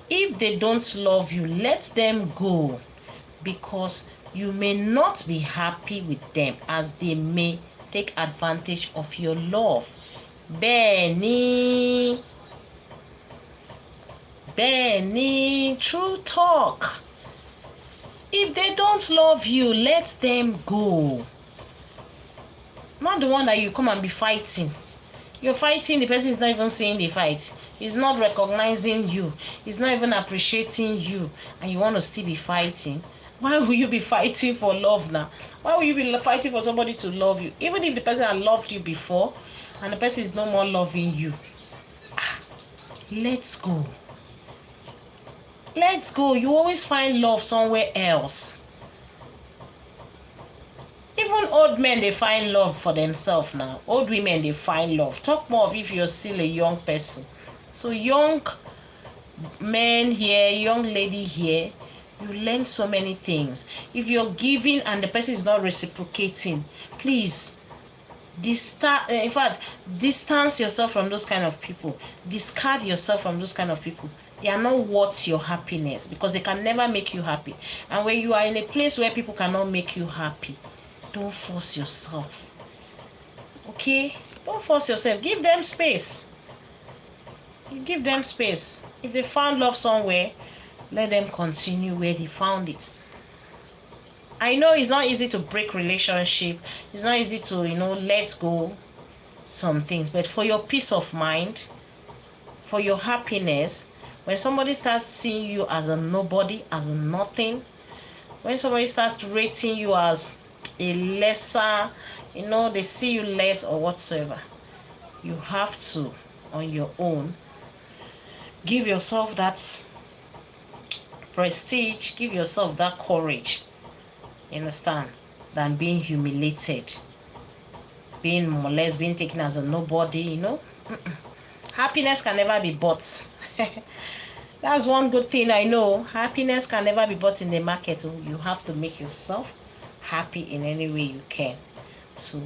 If they don't love you, let them go, because you may not be happy with them, as they may take advantage of your love. Benny, true talk. If they don't love you, let them go. Not the one that you come and be fighting. You're fighting, the person is not even seeing the fight. He's not recognizing you. He's not even appreciating you. And you want to still be fighting. Why will you be fighting for love now? Why will you be fighting for somebody to love you? Even if the person had loved you before and the person is no more loving you. Let's go. Let's go. You always find love somewhere else. Even old men, they find love for themselves now. Old women, they find love. Talk more of if you're still a young person. So young men here, young lady here, you learn so many things. If you're giving and the person is not reciprocating, please distance yourself from those kind of people. Discard yourself from those kind of people. They are not worth your happiness, because they can never make you happy. And when you are in a place where people cannot make you happy, don't force yourself. Okay? Don't force yourself. Give them space. Give them space. If they found love somewhere, let them continue where they found it. I know it's not easy to break relationship. It's not easy to, let go some things. But for your peace of mind, for your happiness, when somebody starts seeing you as a nobody, as a nothing, when somebody starts rating you as a lesser, they see you less or whatsoever, you have to, on your own, give yourself that prestige, give yourself that courage, you understand, than being humiliated, being molested, being taken as a nobody. Happiness can never be bought. That's one good thing I know. Happiness can never be bought in the market. You have to make yourself happy in any way you can. So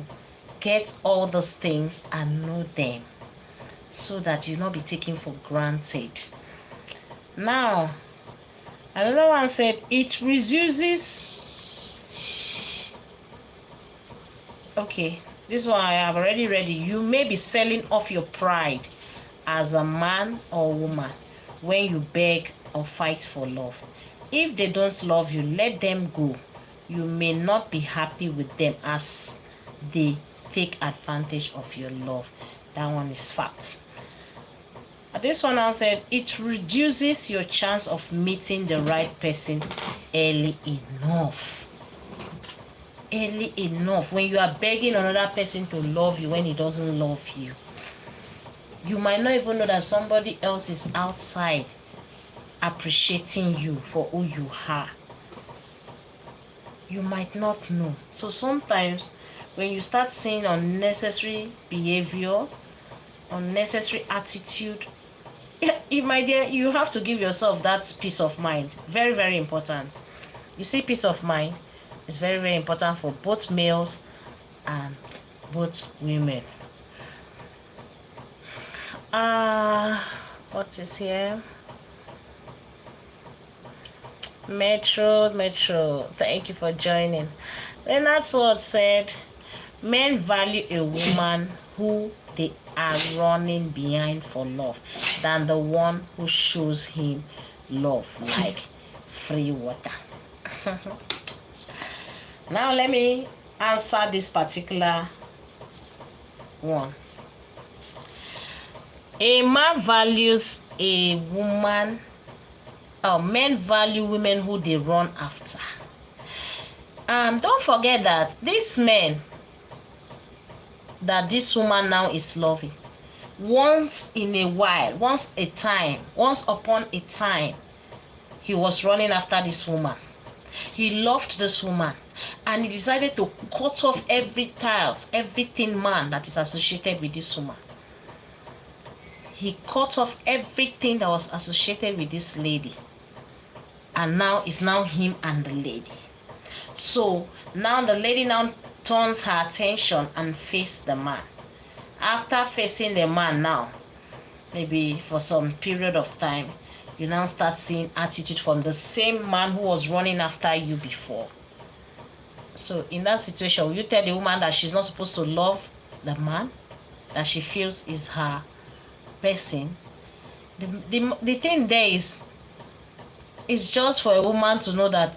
get all those things and know them, so that you not be taken for granted. Now, another one said it reduces. Okay, this one I have already read. You may be selling off your pride as a man or woman when you beg or fight for love. If they don't love you, let them go. You may not be happy with them, as they take advantage of your love. That one is fact. This one I said it reduces your chance of meeting the right person early enough. Early enough. When you are begging another person to love you when he doesn't love you, you might not even know that somebody else is outside appreciating you for who you are. You might not know. So sometimes when you start seeing unnecessary behavior, unnecessary attitude, you have to give yourself that peace of mind. Very, very important. You see, peace of mind is very, very important for both males and both women. What is here? Metro, thank you for joining. Renat's word said, men value a woman who they are running behind for love than the one who shows him love like free water. Now let me answer this particular one. A man values a woman, men value women who they run after. Don't forget that this man that this woman now is loving, once in a while, once upon a time, he was running after this woman. He loved this woman, and he decided to cut off everything man that is associated with this woman. He cut off everything that was associated with this lady, and now it's now him and the lady. So now the lady now turns her attention and faces the man. After facing the man now, maybe for some period of time, you now start seeing attitude from the same man who was running after you before. So in that situation, will you tell the woman that she's not supposed to love the man that she feels is her person? The thing there is, it's just for a woman to know that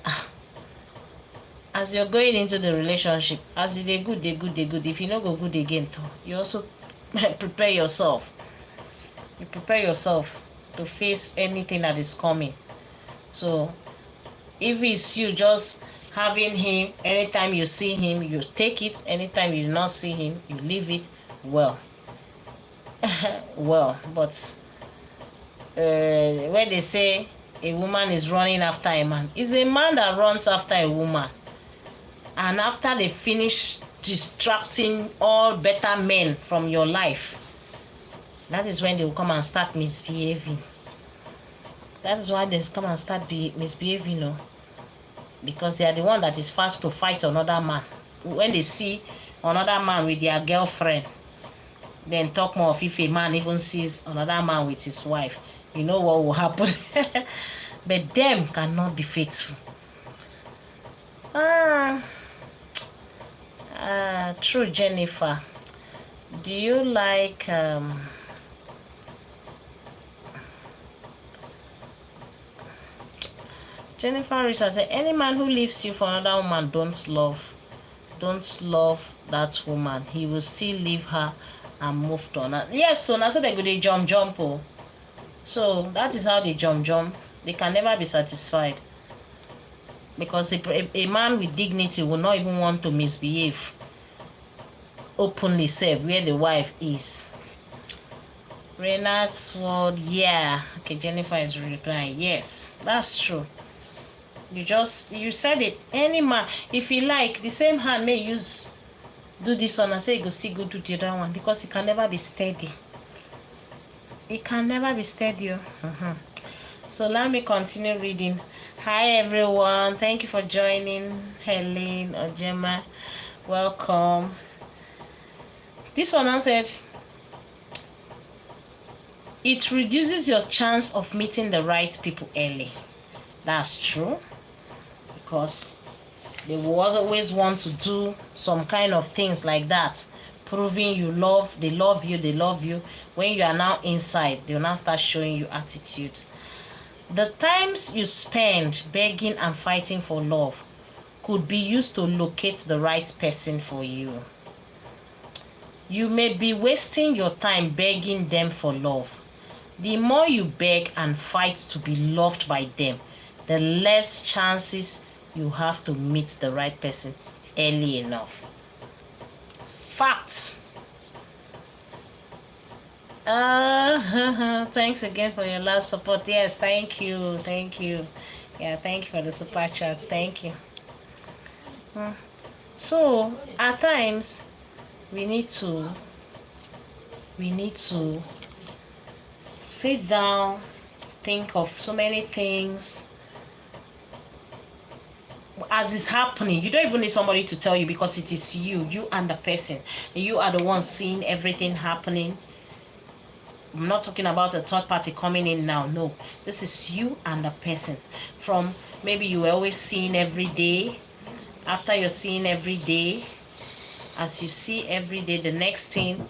as you're going into the relationship, as they good, they good, they good. If you not go good again, you also prepare yourself. You prepare yourself to face anything that is coming. So if it's you just having him, anytime you see him, you take it. Anytime you do not see him, you leave it. Well, well, but when they say a woman is running after a man, it's a man that runs after a woman. And after they finish distracting all better men from your life, that is when they will come and start misbehaving. That is why they come and start misbehaving, you know, because they are the one that is fast to fight another man. When they see another man with their girlfriend, then talk more of if a man even sees another man with his wife, you know what will happen. But them cannot be faithful. True, Jennifer. Do you like Jennifer Richard said, any man who leaves you for another woman don't love that woman. He will still leave her and move on. Yes, so now so they go they jump. Oh. So that is how they jump. They can never be satisfied. Because a man with dignity will not even want to misbehave openly, safe where the wife is. Renat's word, yeah. Okay, Jennifer is replying. Yes, that's true. You said it. Any man, if he like, the same hand may do this one and say he go still go do the other one, because he can never be steady. It can never be steady. So let me continue reading. Hi everyone, thank you for joining. Helen or Gemma, welcome. This one said, it reduces your chance of meeting the right people early. That's true, because they will always want to do some kind of things like that, proving they love you. When you are now inside, they will now start showing you attitude. The times you spend begging and fighting for love could be used to locate the right person for you. You may be wasting your time begging them for love. The more you beg and fight to be loved by them, the less chances you have to meet the right person early enough. Facts. Thanks again for your last support. Yes, thank you. Yeah, thank you for the super chats. Thank you. So at times we need to sit down, think of so many things as it's happening. You don't even need somebody to tell you, because it is you and the person. You are the one seeing everything happening. I'm not talking about a third party coming in now. No, this is you and the person. From maybe you were always seeing every day. After you're seeing every day, as you see every day, the next thing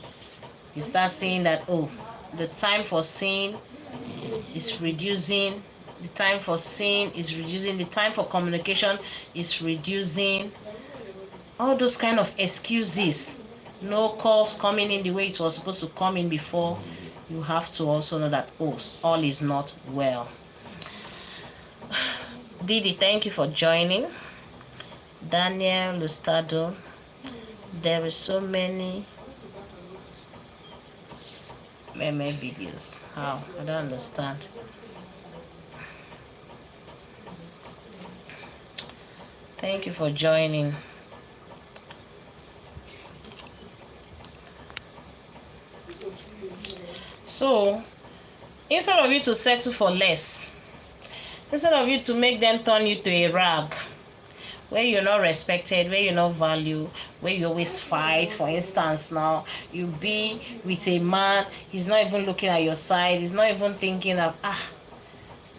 you start seeing that, oh, the time for seeing is reducing. The time for seeing is reducing. The time for communication is reducing. All those kind of excuses. No calls coming in the way it was supposed to come in before. You have to also know that, oh, all is not well. Didi, thank you for joining. Daniel Lustado, there is so many meme videos. How? I don't understand. Thank you for joining. So, instead of you to settle for less, instead of you to make them turn you to a rag, where you're not respected, where you're not valued, where you always fight. For instance, now you be with a man, he's not even looking at your side, he's not even thinking of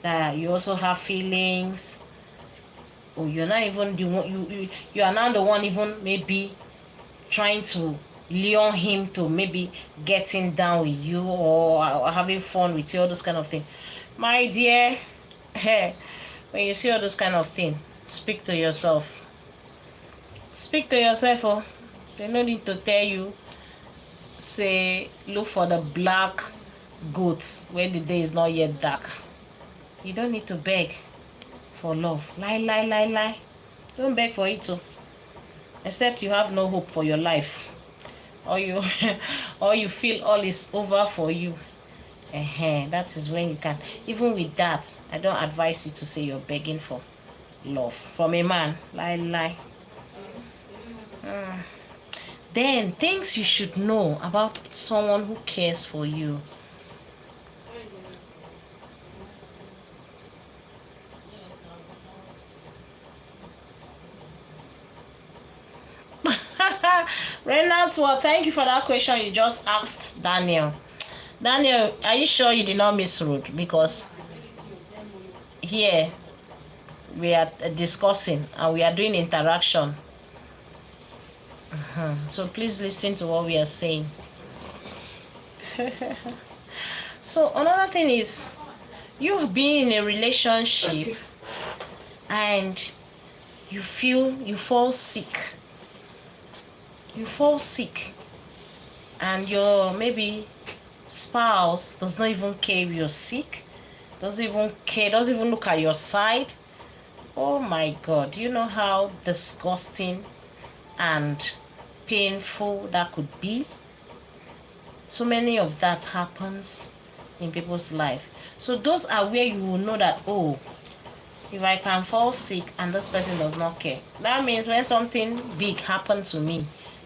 that you also have feelings, or you're not even the one, you are now the one even maybe trying to lure him to maybe getting down with you, or having fun with you, all those kind of things. My dear, when you see all those kind of things, speak to yourself. Speak to yourself. Oh, they no need to tell you, say, look for the black goats when the day is not yet dark. You don't need to beg for love. Lie, lie, lie, lie. Don't beg for it too. Except you have no hope for your life, or you or you feel all is over for you. That is when you can. Even with that, I don't advise you to say you're begging for love from a man. Lie, lie. Then things you should know about someone who cares for you. Reynolds, well, thank you for that question you just asked Daniel. Daniel, are you sure you did not misread? Because here we are discussing and we are doing interaction. So please listen to what we are saying. So another thing is, you being in a relationship and you fall sick. You fall sick and your maybe spouse does not even care if you're sick, doesn't even look at your side. Oh my God, you know how disgusting and painful that could be? So many of that happens in people's life. So those are where you will know that, oh, if I can fall sick and this person does not care, that means when something big happened to me,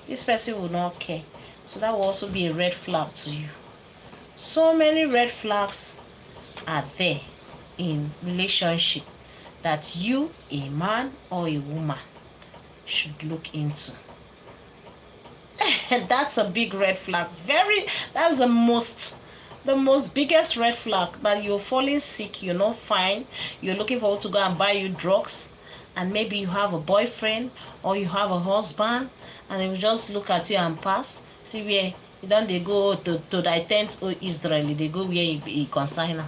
this person will not care. So that will also be a red flag to you. So many red flags are there in relationship that you, a man or a woman, should look into. That's a big red flag. That's the most biggest red flag, that you're falling sick, you're not fine, you're looking forward to go and buy you drugs, and maybe you have a boyfriend or you have a husband, and they will just look at you and pass. See where you don't, they go to thy tent, O Israel, they go where he consign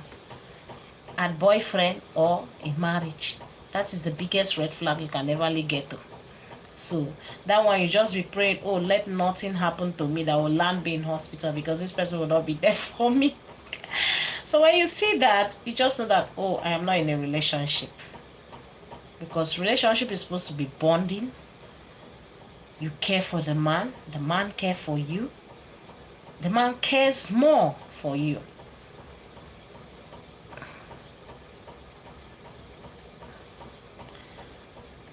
at boyfriend or in marriage. That is the biggest red flag you can ever get to. So that one, you just be praying, oh, let nothing happen to me that will land me in hospital, because this person will not be there for me. So when you see that, you just know that, oh, I am not in a relationship. Because relationship is supposed to be bonding. You care for the man cares for you, the man cares more for you.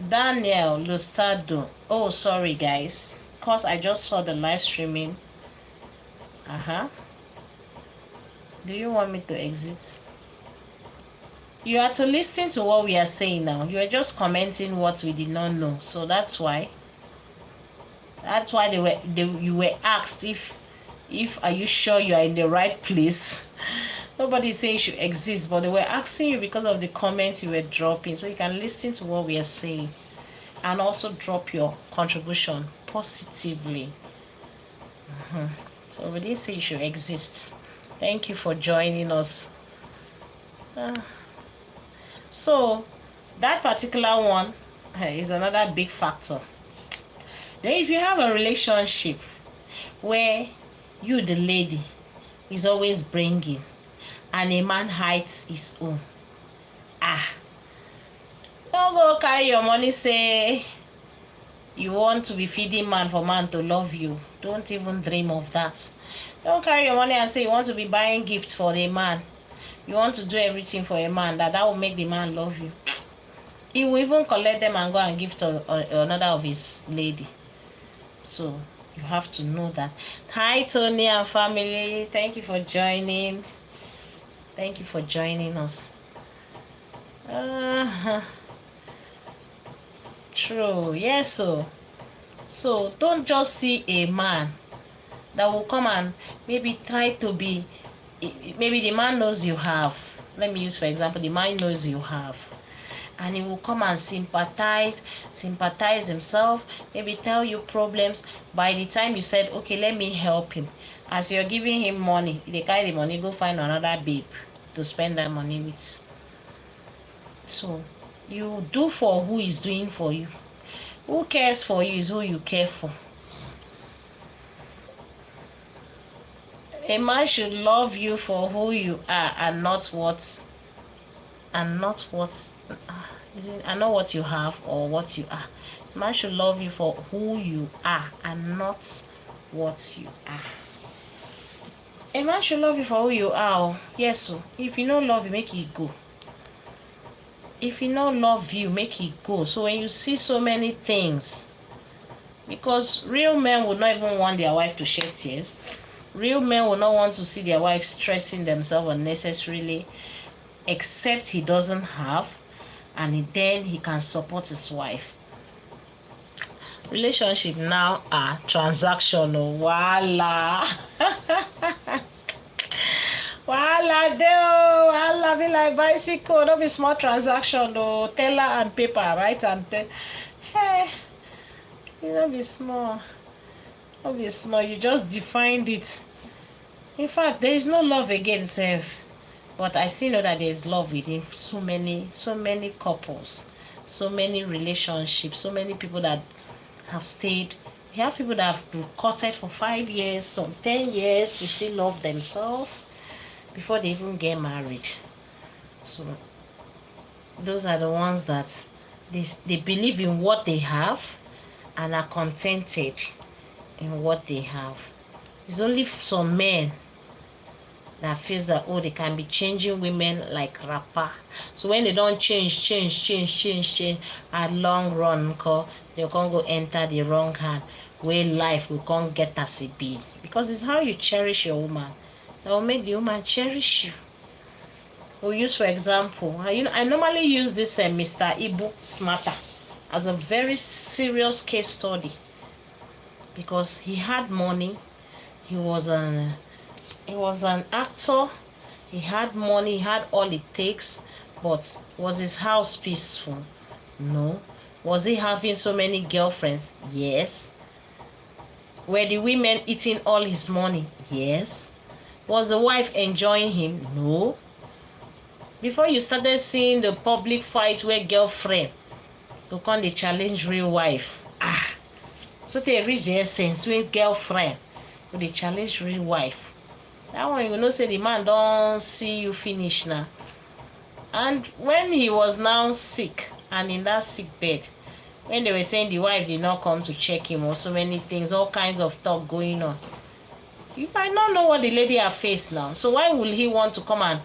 Daniel Lustado. Oh, sorry guys, because I just saw the live streaming. Do you want me to exit? You are to listen to what we are saying now. You are just commenting what we did not know. So that's why you were asked if are you sure you are in the right place. Nobody is saying you should exist, but they were asking you because of the comments you were dropping. So you can listen to what we are saying and also drop your contribution positively. So we didn't say you should exist. Thank you for joining us. So that particular one is another big factor. Then if you have a relationship where you, the lady, is always bringing and a man hides his own, don't go carry your money, say you want to be feeding man for man to love you. Don't even dream of that. Don't carry your money and say you want to be buying gifts for the man. You want to do everything for a man, that will make the man love you. He will even collect them and go and give to another of his lady. So you have to know that. Hi Tony and family, thank you for joining. Thank you for joining us. True. Yes, so don't just see a man that will come and maybe try to be, maybe the man knows you have, let me use for example, the man knows you have, and he will come and sympathize himself, maybe tell you problems. By the time you said, okay, let me help him, as you're giving him money, they carry the money, go find another babe to spend that money with. So you do for who is doing for you. Who cares for you is who you care for. A man should love you for who you are and not what and not what you have or what you are. A man should love you for who you are and not what you are. A man should love you for who you are. Yes, so if you don't love you, make it go. If he not love you, make it go. So when you see so many things, because real men would not even want their wife to shed tears. Real men will not want to see their wife stressing themselves unnecessarily, except he doesn't have, and then he can support his wife. Relationship now are transactional. Voila. Voila, voila, be like bicycle. Don't be small transaction, no. Teller and paper, right? And hey, you don't be small. Don't be small. You just defined it. In fact, there is no love again, Seth. But I still know that there is love within so many couples, so many relationships, so many people that have stayed. We have people that have courted for 5 years, some 10 years. They still love themselves before they even get married. So those are the ones that they believe in what they have and are contented in what they have. It's only some men that feels that, oh, they can be changing women like rapper. So when they don't change at long run, they can't go enter the wrong hand where life will can't get as it be. Because it's how you cherish your woman that will make the woman cherish you. We'll use for example, I normally use this Mr. Ibu Smarter as a very serious case study, because he had money, he was an actor, he had money, he had all it takes, but was his house peaceful? No. Was he having so many girlfriends? Yes. Were the women eating all his money? Yes. Was the wife enjoying him? No. Before you started seeing the public fight where girlfriend go come they challenge real wife. So they reach the essence where girlfriend go they challenge real wife. That one you know say the man don't see you finish now. And when he was now sick and in that sick bed, when they were saying the wife did not come to check him or so many things, all kinds of talk going on, you might not know what the lady has faced now. So why will he want to come and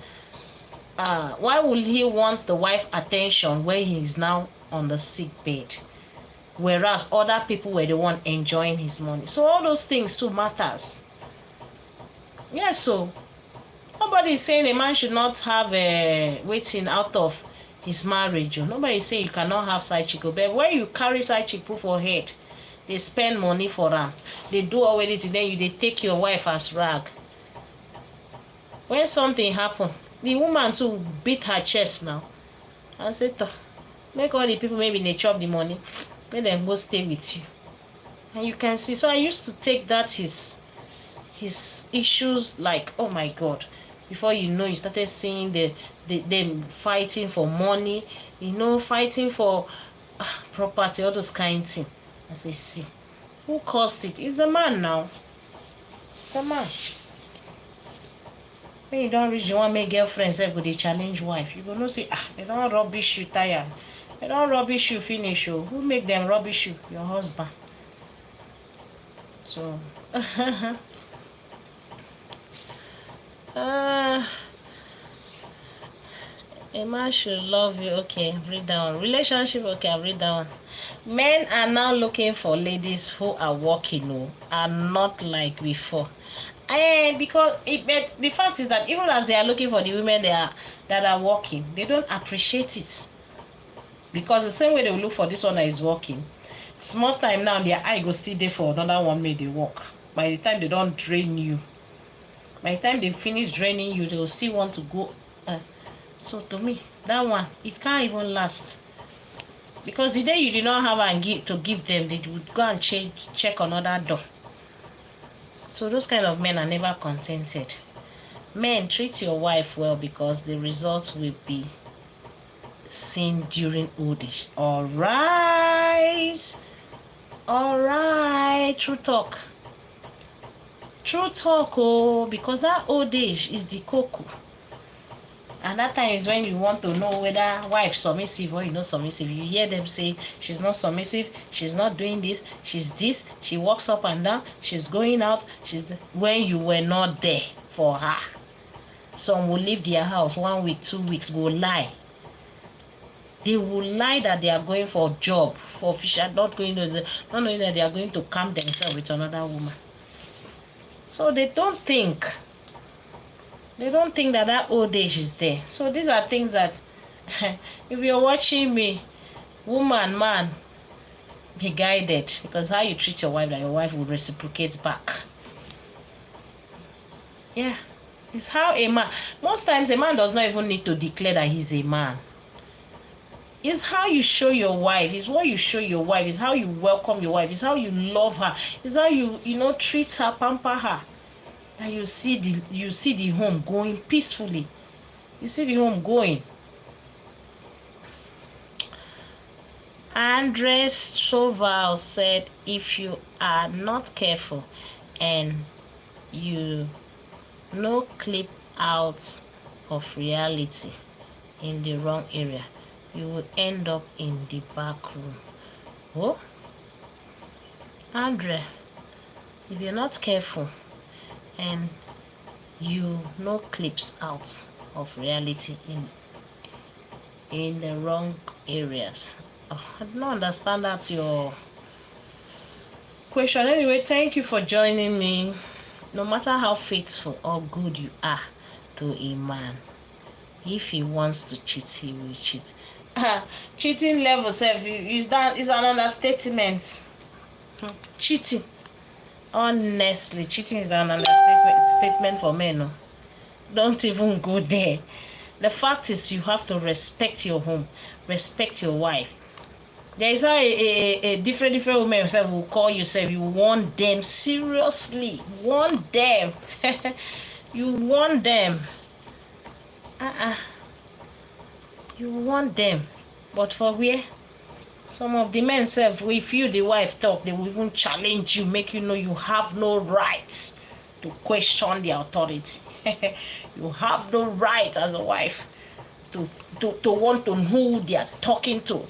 why will he want the wife attention when he is now on the sick bed, whereas other people were the one enjoying his money? So all those things too matters. Yes, so nobody is saying a man should not have a waiting out of his marriage. Nobody is saying you cannot have side chick. But when you carry side chick put for head, they spend money for them. They do already to them. They take your wife as rag. When something happen, the woman too beat her chest now and say, make all the people maybe they chop the money, make them go stay with you. And you can see. So I used to take that his issues like, oh my God. Before you know, you started seeing them fighting for money, fighting for property, all those kind of things. I say, see, who caused it? It's the man now. It's the man. When you don't reach, you want to make girlfriends, everybody challenge wife. You go no say, they don't rubbish you tired. They don't rubbish you finish you. Who make them rubbish you? Your husband. So a man should love you. Okay, read down. Relationship. Okay, I'll read down. Men are now looking for ladies who are working, are not like before. Because the fact is that even as they are looking for the women that are working, they don't appreciate it. Because the same way they will look for this one that is working, small time now their eye go still there for another one may they work. By the time they don't drain you, by the time they finish draining you, they will still want to go. So to me, that one, it can't even last. Because the day you did not have and give them, they would go and check another door. So those kind of men are never contented. Men, treat your wife well, because the result will be seen during old age. Alright, true talk. Oh, because that old age is the cocoa. And that time is when you want to know whether wife submissive or you not submissive. You hear them say she's not submissive, she's not doing this, she's this, she walks up and down, she's going out, when you were not there for her. Some will leave their house 1 week, 2 weeks, go lie. They will lie that they are going for a job, for official, not knowing that they are going to camp themselves with another woman. So they don't think that old age is there. So these are things that, if you're watching me, woman, man, be guided. Because how you treat your wife, that your wife will reciprocate back. Yeah. It's how a man, most times a man does not even need to declare that he's a man. It's how you show your wife. It's what you show your wife. It's how you welcome your wife. It's how you love her. It's how you treat her, pamper her. And you see the home going peacefully. You see the home going. Andres Soval said, if you are not careful and you no clip out of reality in the wrong area, you will end up in the back room. Oh, Andre, if you're not careful and you no clips out of reality in the wrong areas. I don't understand that your question. Anyway, thank you for joining me. No matter how faithful or good you are to a man, if he wants to cheat, he will cheat. Cheating level is an understatement. Cheating, honestly, cheating is an understatement for men. No? Don't even go there. The fact is, you have to respect your home, respect your wife. There is a different women will call yourself. You want them seriously. Want them. You want them. You want them. But for where? Some of the men self, if you the wife talk, they will even challenge you, make you know you have no right to question the authority. You have no right as a wife to want to know who they are talking to.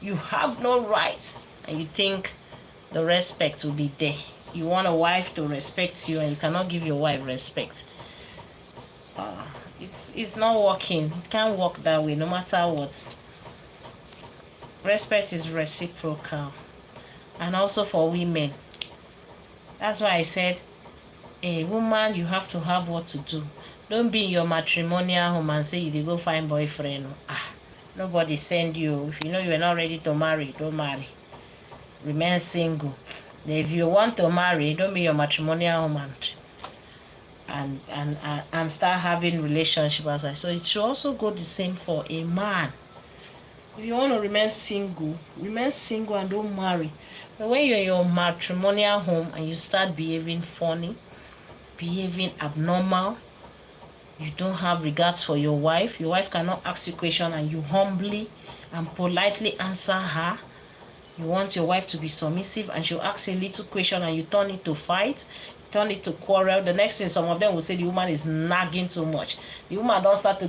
You have no right, and you think the respect will be there. You want a wife to respect you, and you cannot give your wife respect. It's not working. It can't work that way, no matter what. Respect is reciprocal, and also for women. That's why I said, a woman, you have to have what to do. Don't be in your matrimonial home and say you go find boyfriend. Nobody send you. If you know you are not ready to marry, don't marry. Remain single. If you want to marry, don't be your matrimonial home and start having relationship outside. So it should also go the same for a man. If you want to remain single and don't marry. But when you're in your matrimonial home and you start behaving funny, behaving abnormal, you don't have regards for your wife cannot ask you a question and you humbly and politely answer her. You want your wife to be submissive and she'll ask a little question and you turn it to fight, turn it to quarrel. The next thing, some of them will say the woman is nagging too much. The woman don't start to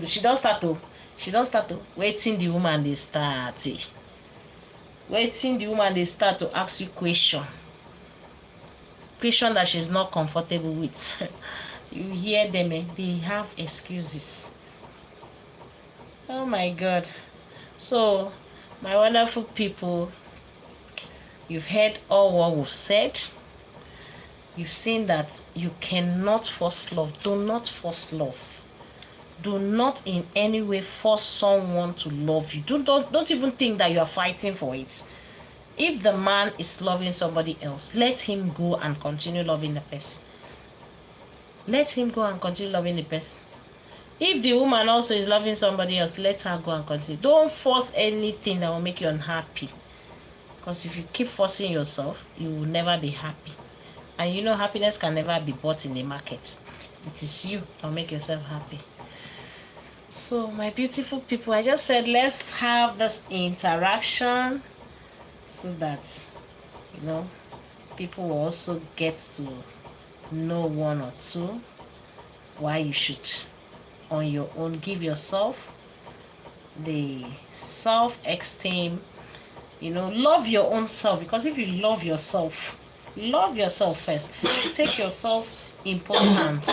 waiting the woman they start to ask you question that she's not comfortable with. You hear them, they have excuses. Oh my God. So, my wonderful people, you've heard all what we've said. You've seen that you cannot force love. Do not force love. Do not in any way force someone to love you. Don't even think that you are fighting for it. If the man is loving somebody else, let him go and continue loving the person. Let him go and continue loving the person. If the woman also is loving somebody else, let her go and continue. Don't force anything that will make you unhappy. Because if you keep forcing yourself, you will never be happy. And you know happiness can never be bought in the market. It is you that will make yourself happy. So my beautiful people, I just said let's have this interaction so that, you know, people will also get to know one or two why you should on your own give yourself the self-esteem, you know, love your own self. Because if you love yourself first, take yourself important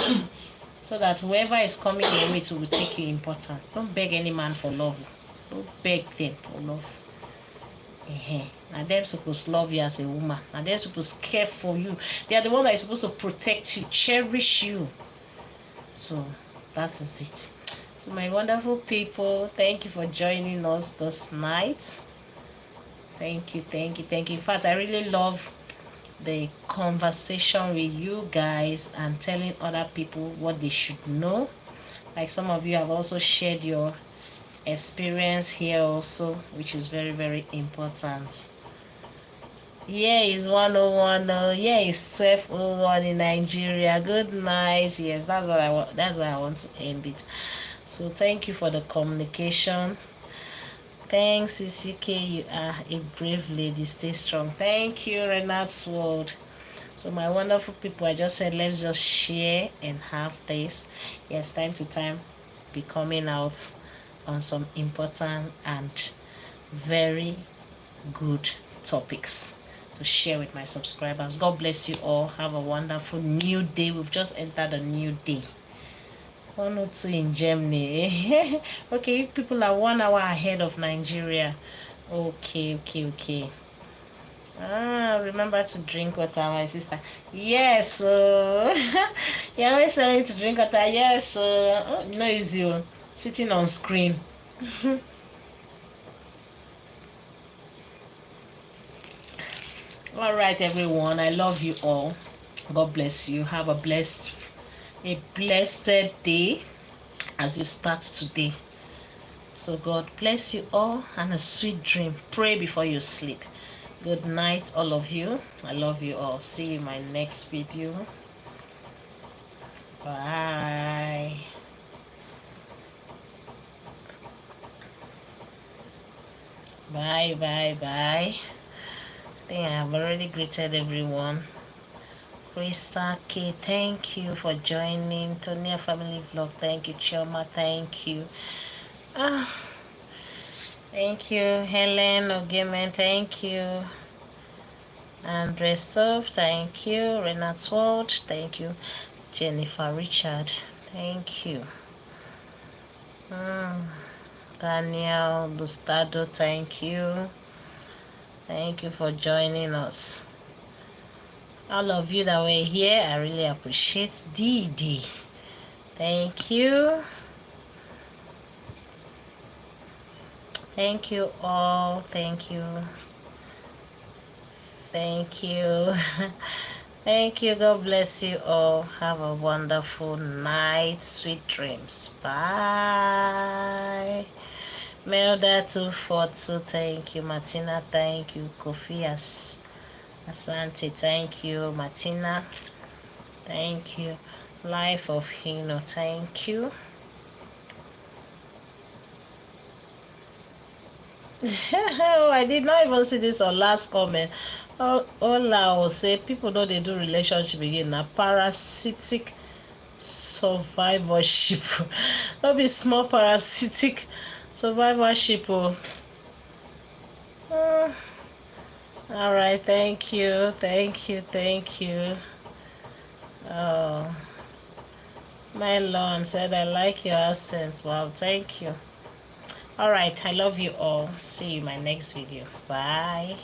so that whoever is coming your way to will take you important. Don't beg any man for love. Don't beg them for love. Now they're supposed to love you as a woman. Now they're supposed to care for you. They are the one that is supposed to protect you, cherish you. So that is it. So my wonderful people, thank you for joining us this night. Thank you. In fact, I really love the conversation with you guys and telling other people what they should know. Like some of you have also shared your experience here also, which is very, very important. Yeah, it's 101. Yeah, it's 12:01 in Nigeria. Good night. Yes, that's what I want. That's why I want to end it. So thank you for the communication. Thanks, CCK. You are a brave lady. Stay strong. Thank you, Renat's World. So my wonderful people, I just said let's just share and have this. Yes, time to time be coming out on some important and very good topics to share with my subscribers. God bless you all. Have a wonderful new day. We've just entered a new day. 102 in Germany. Okay, people are 1 hour ahead of Nigeria. Okay. Remember to drink water, my sister. Yes. You're always telling to drink water. Yes. No, it's you sitting on screen. All right, everyone. I love you all. God bless you. Have a blessed day as you start today. So God bless you all and a sweet dream. Pray before you sleep. Good night, all of you. I love you all. See you in my next video. Bye. Bye. I think I have already greeted everyone. Krista K, thank you for joining. Tonia Family Vlog, thank you. Chioma, thank you. Thank you. Helen Ogemen, thank you. And Restov, thank you. Renat's World, thank you. Jennifer Richard, thank you. Daniel Lustado, thank you. Thank you for joining us. All of you that were here, I really appreciate. Didi, thank you. Thank you all. Thank you. Thank you. Thank you. God bless you all. Have a wonderful night. Sweet dreams. Bye. Melda 242, thank you. Martina, thank you. Kofi Asante, thank you. Martina, thank you. Life of Hino, thank you. Oh, I did not even see this on last comment. Ola will say people know they do relationship again. Now parasitic survivorship. Not be small parasitic survivorship. All right, thank you. Oh, my Lord said I like your accent. Wow, thank you. All right, I love you all. See you in my next video. Bye.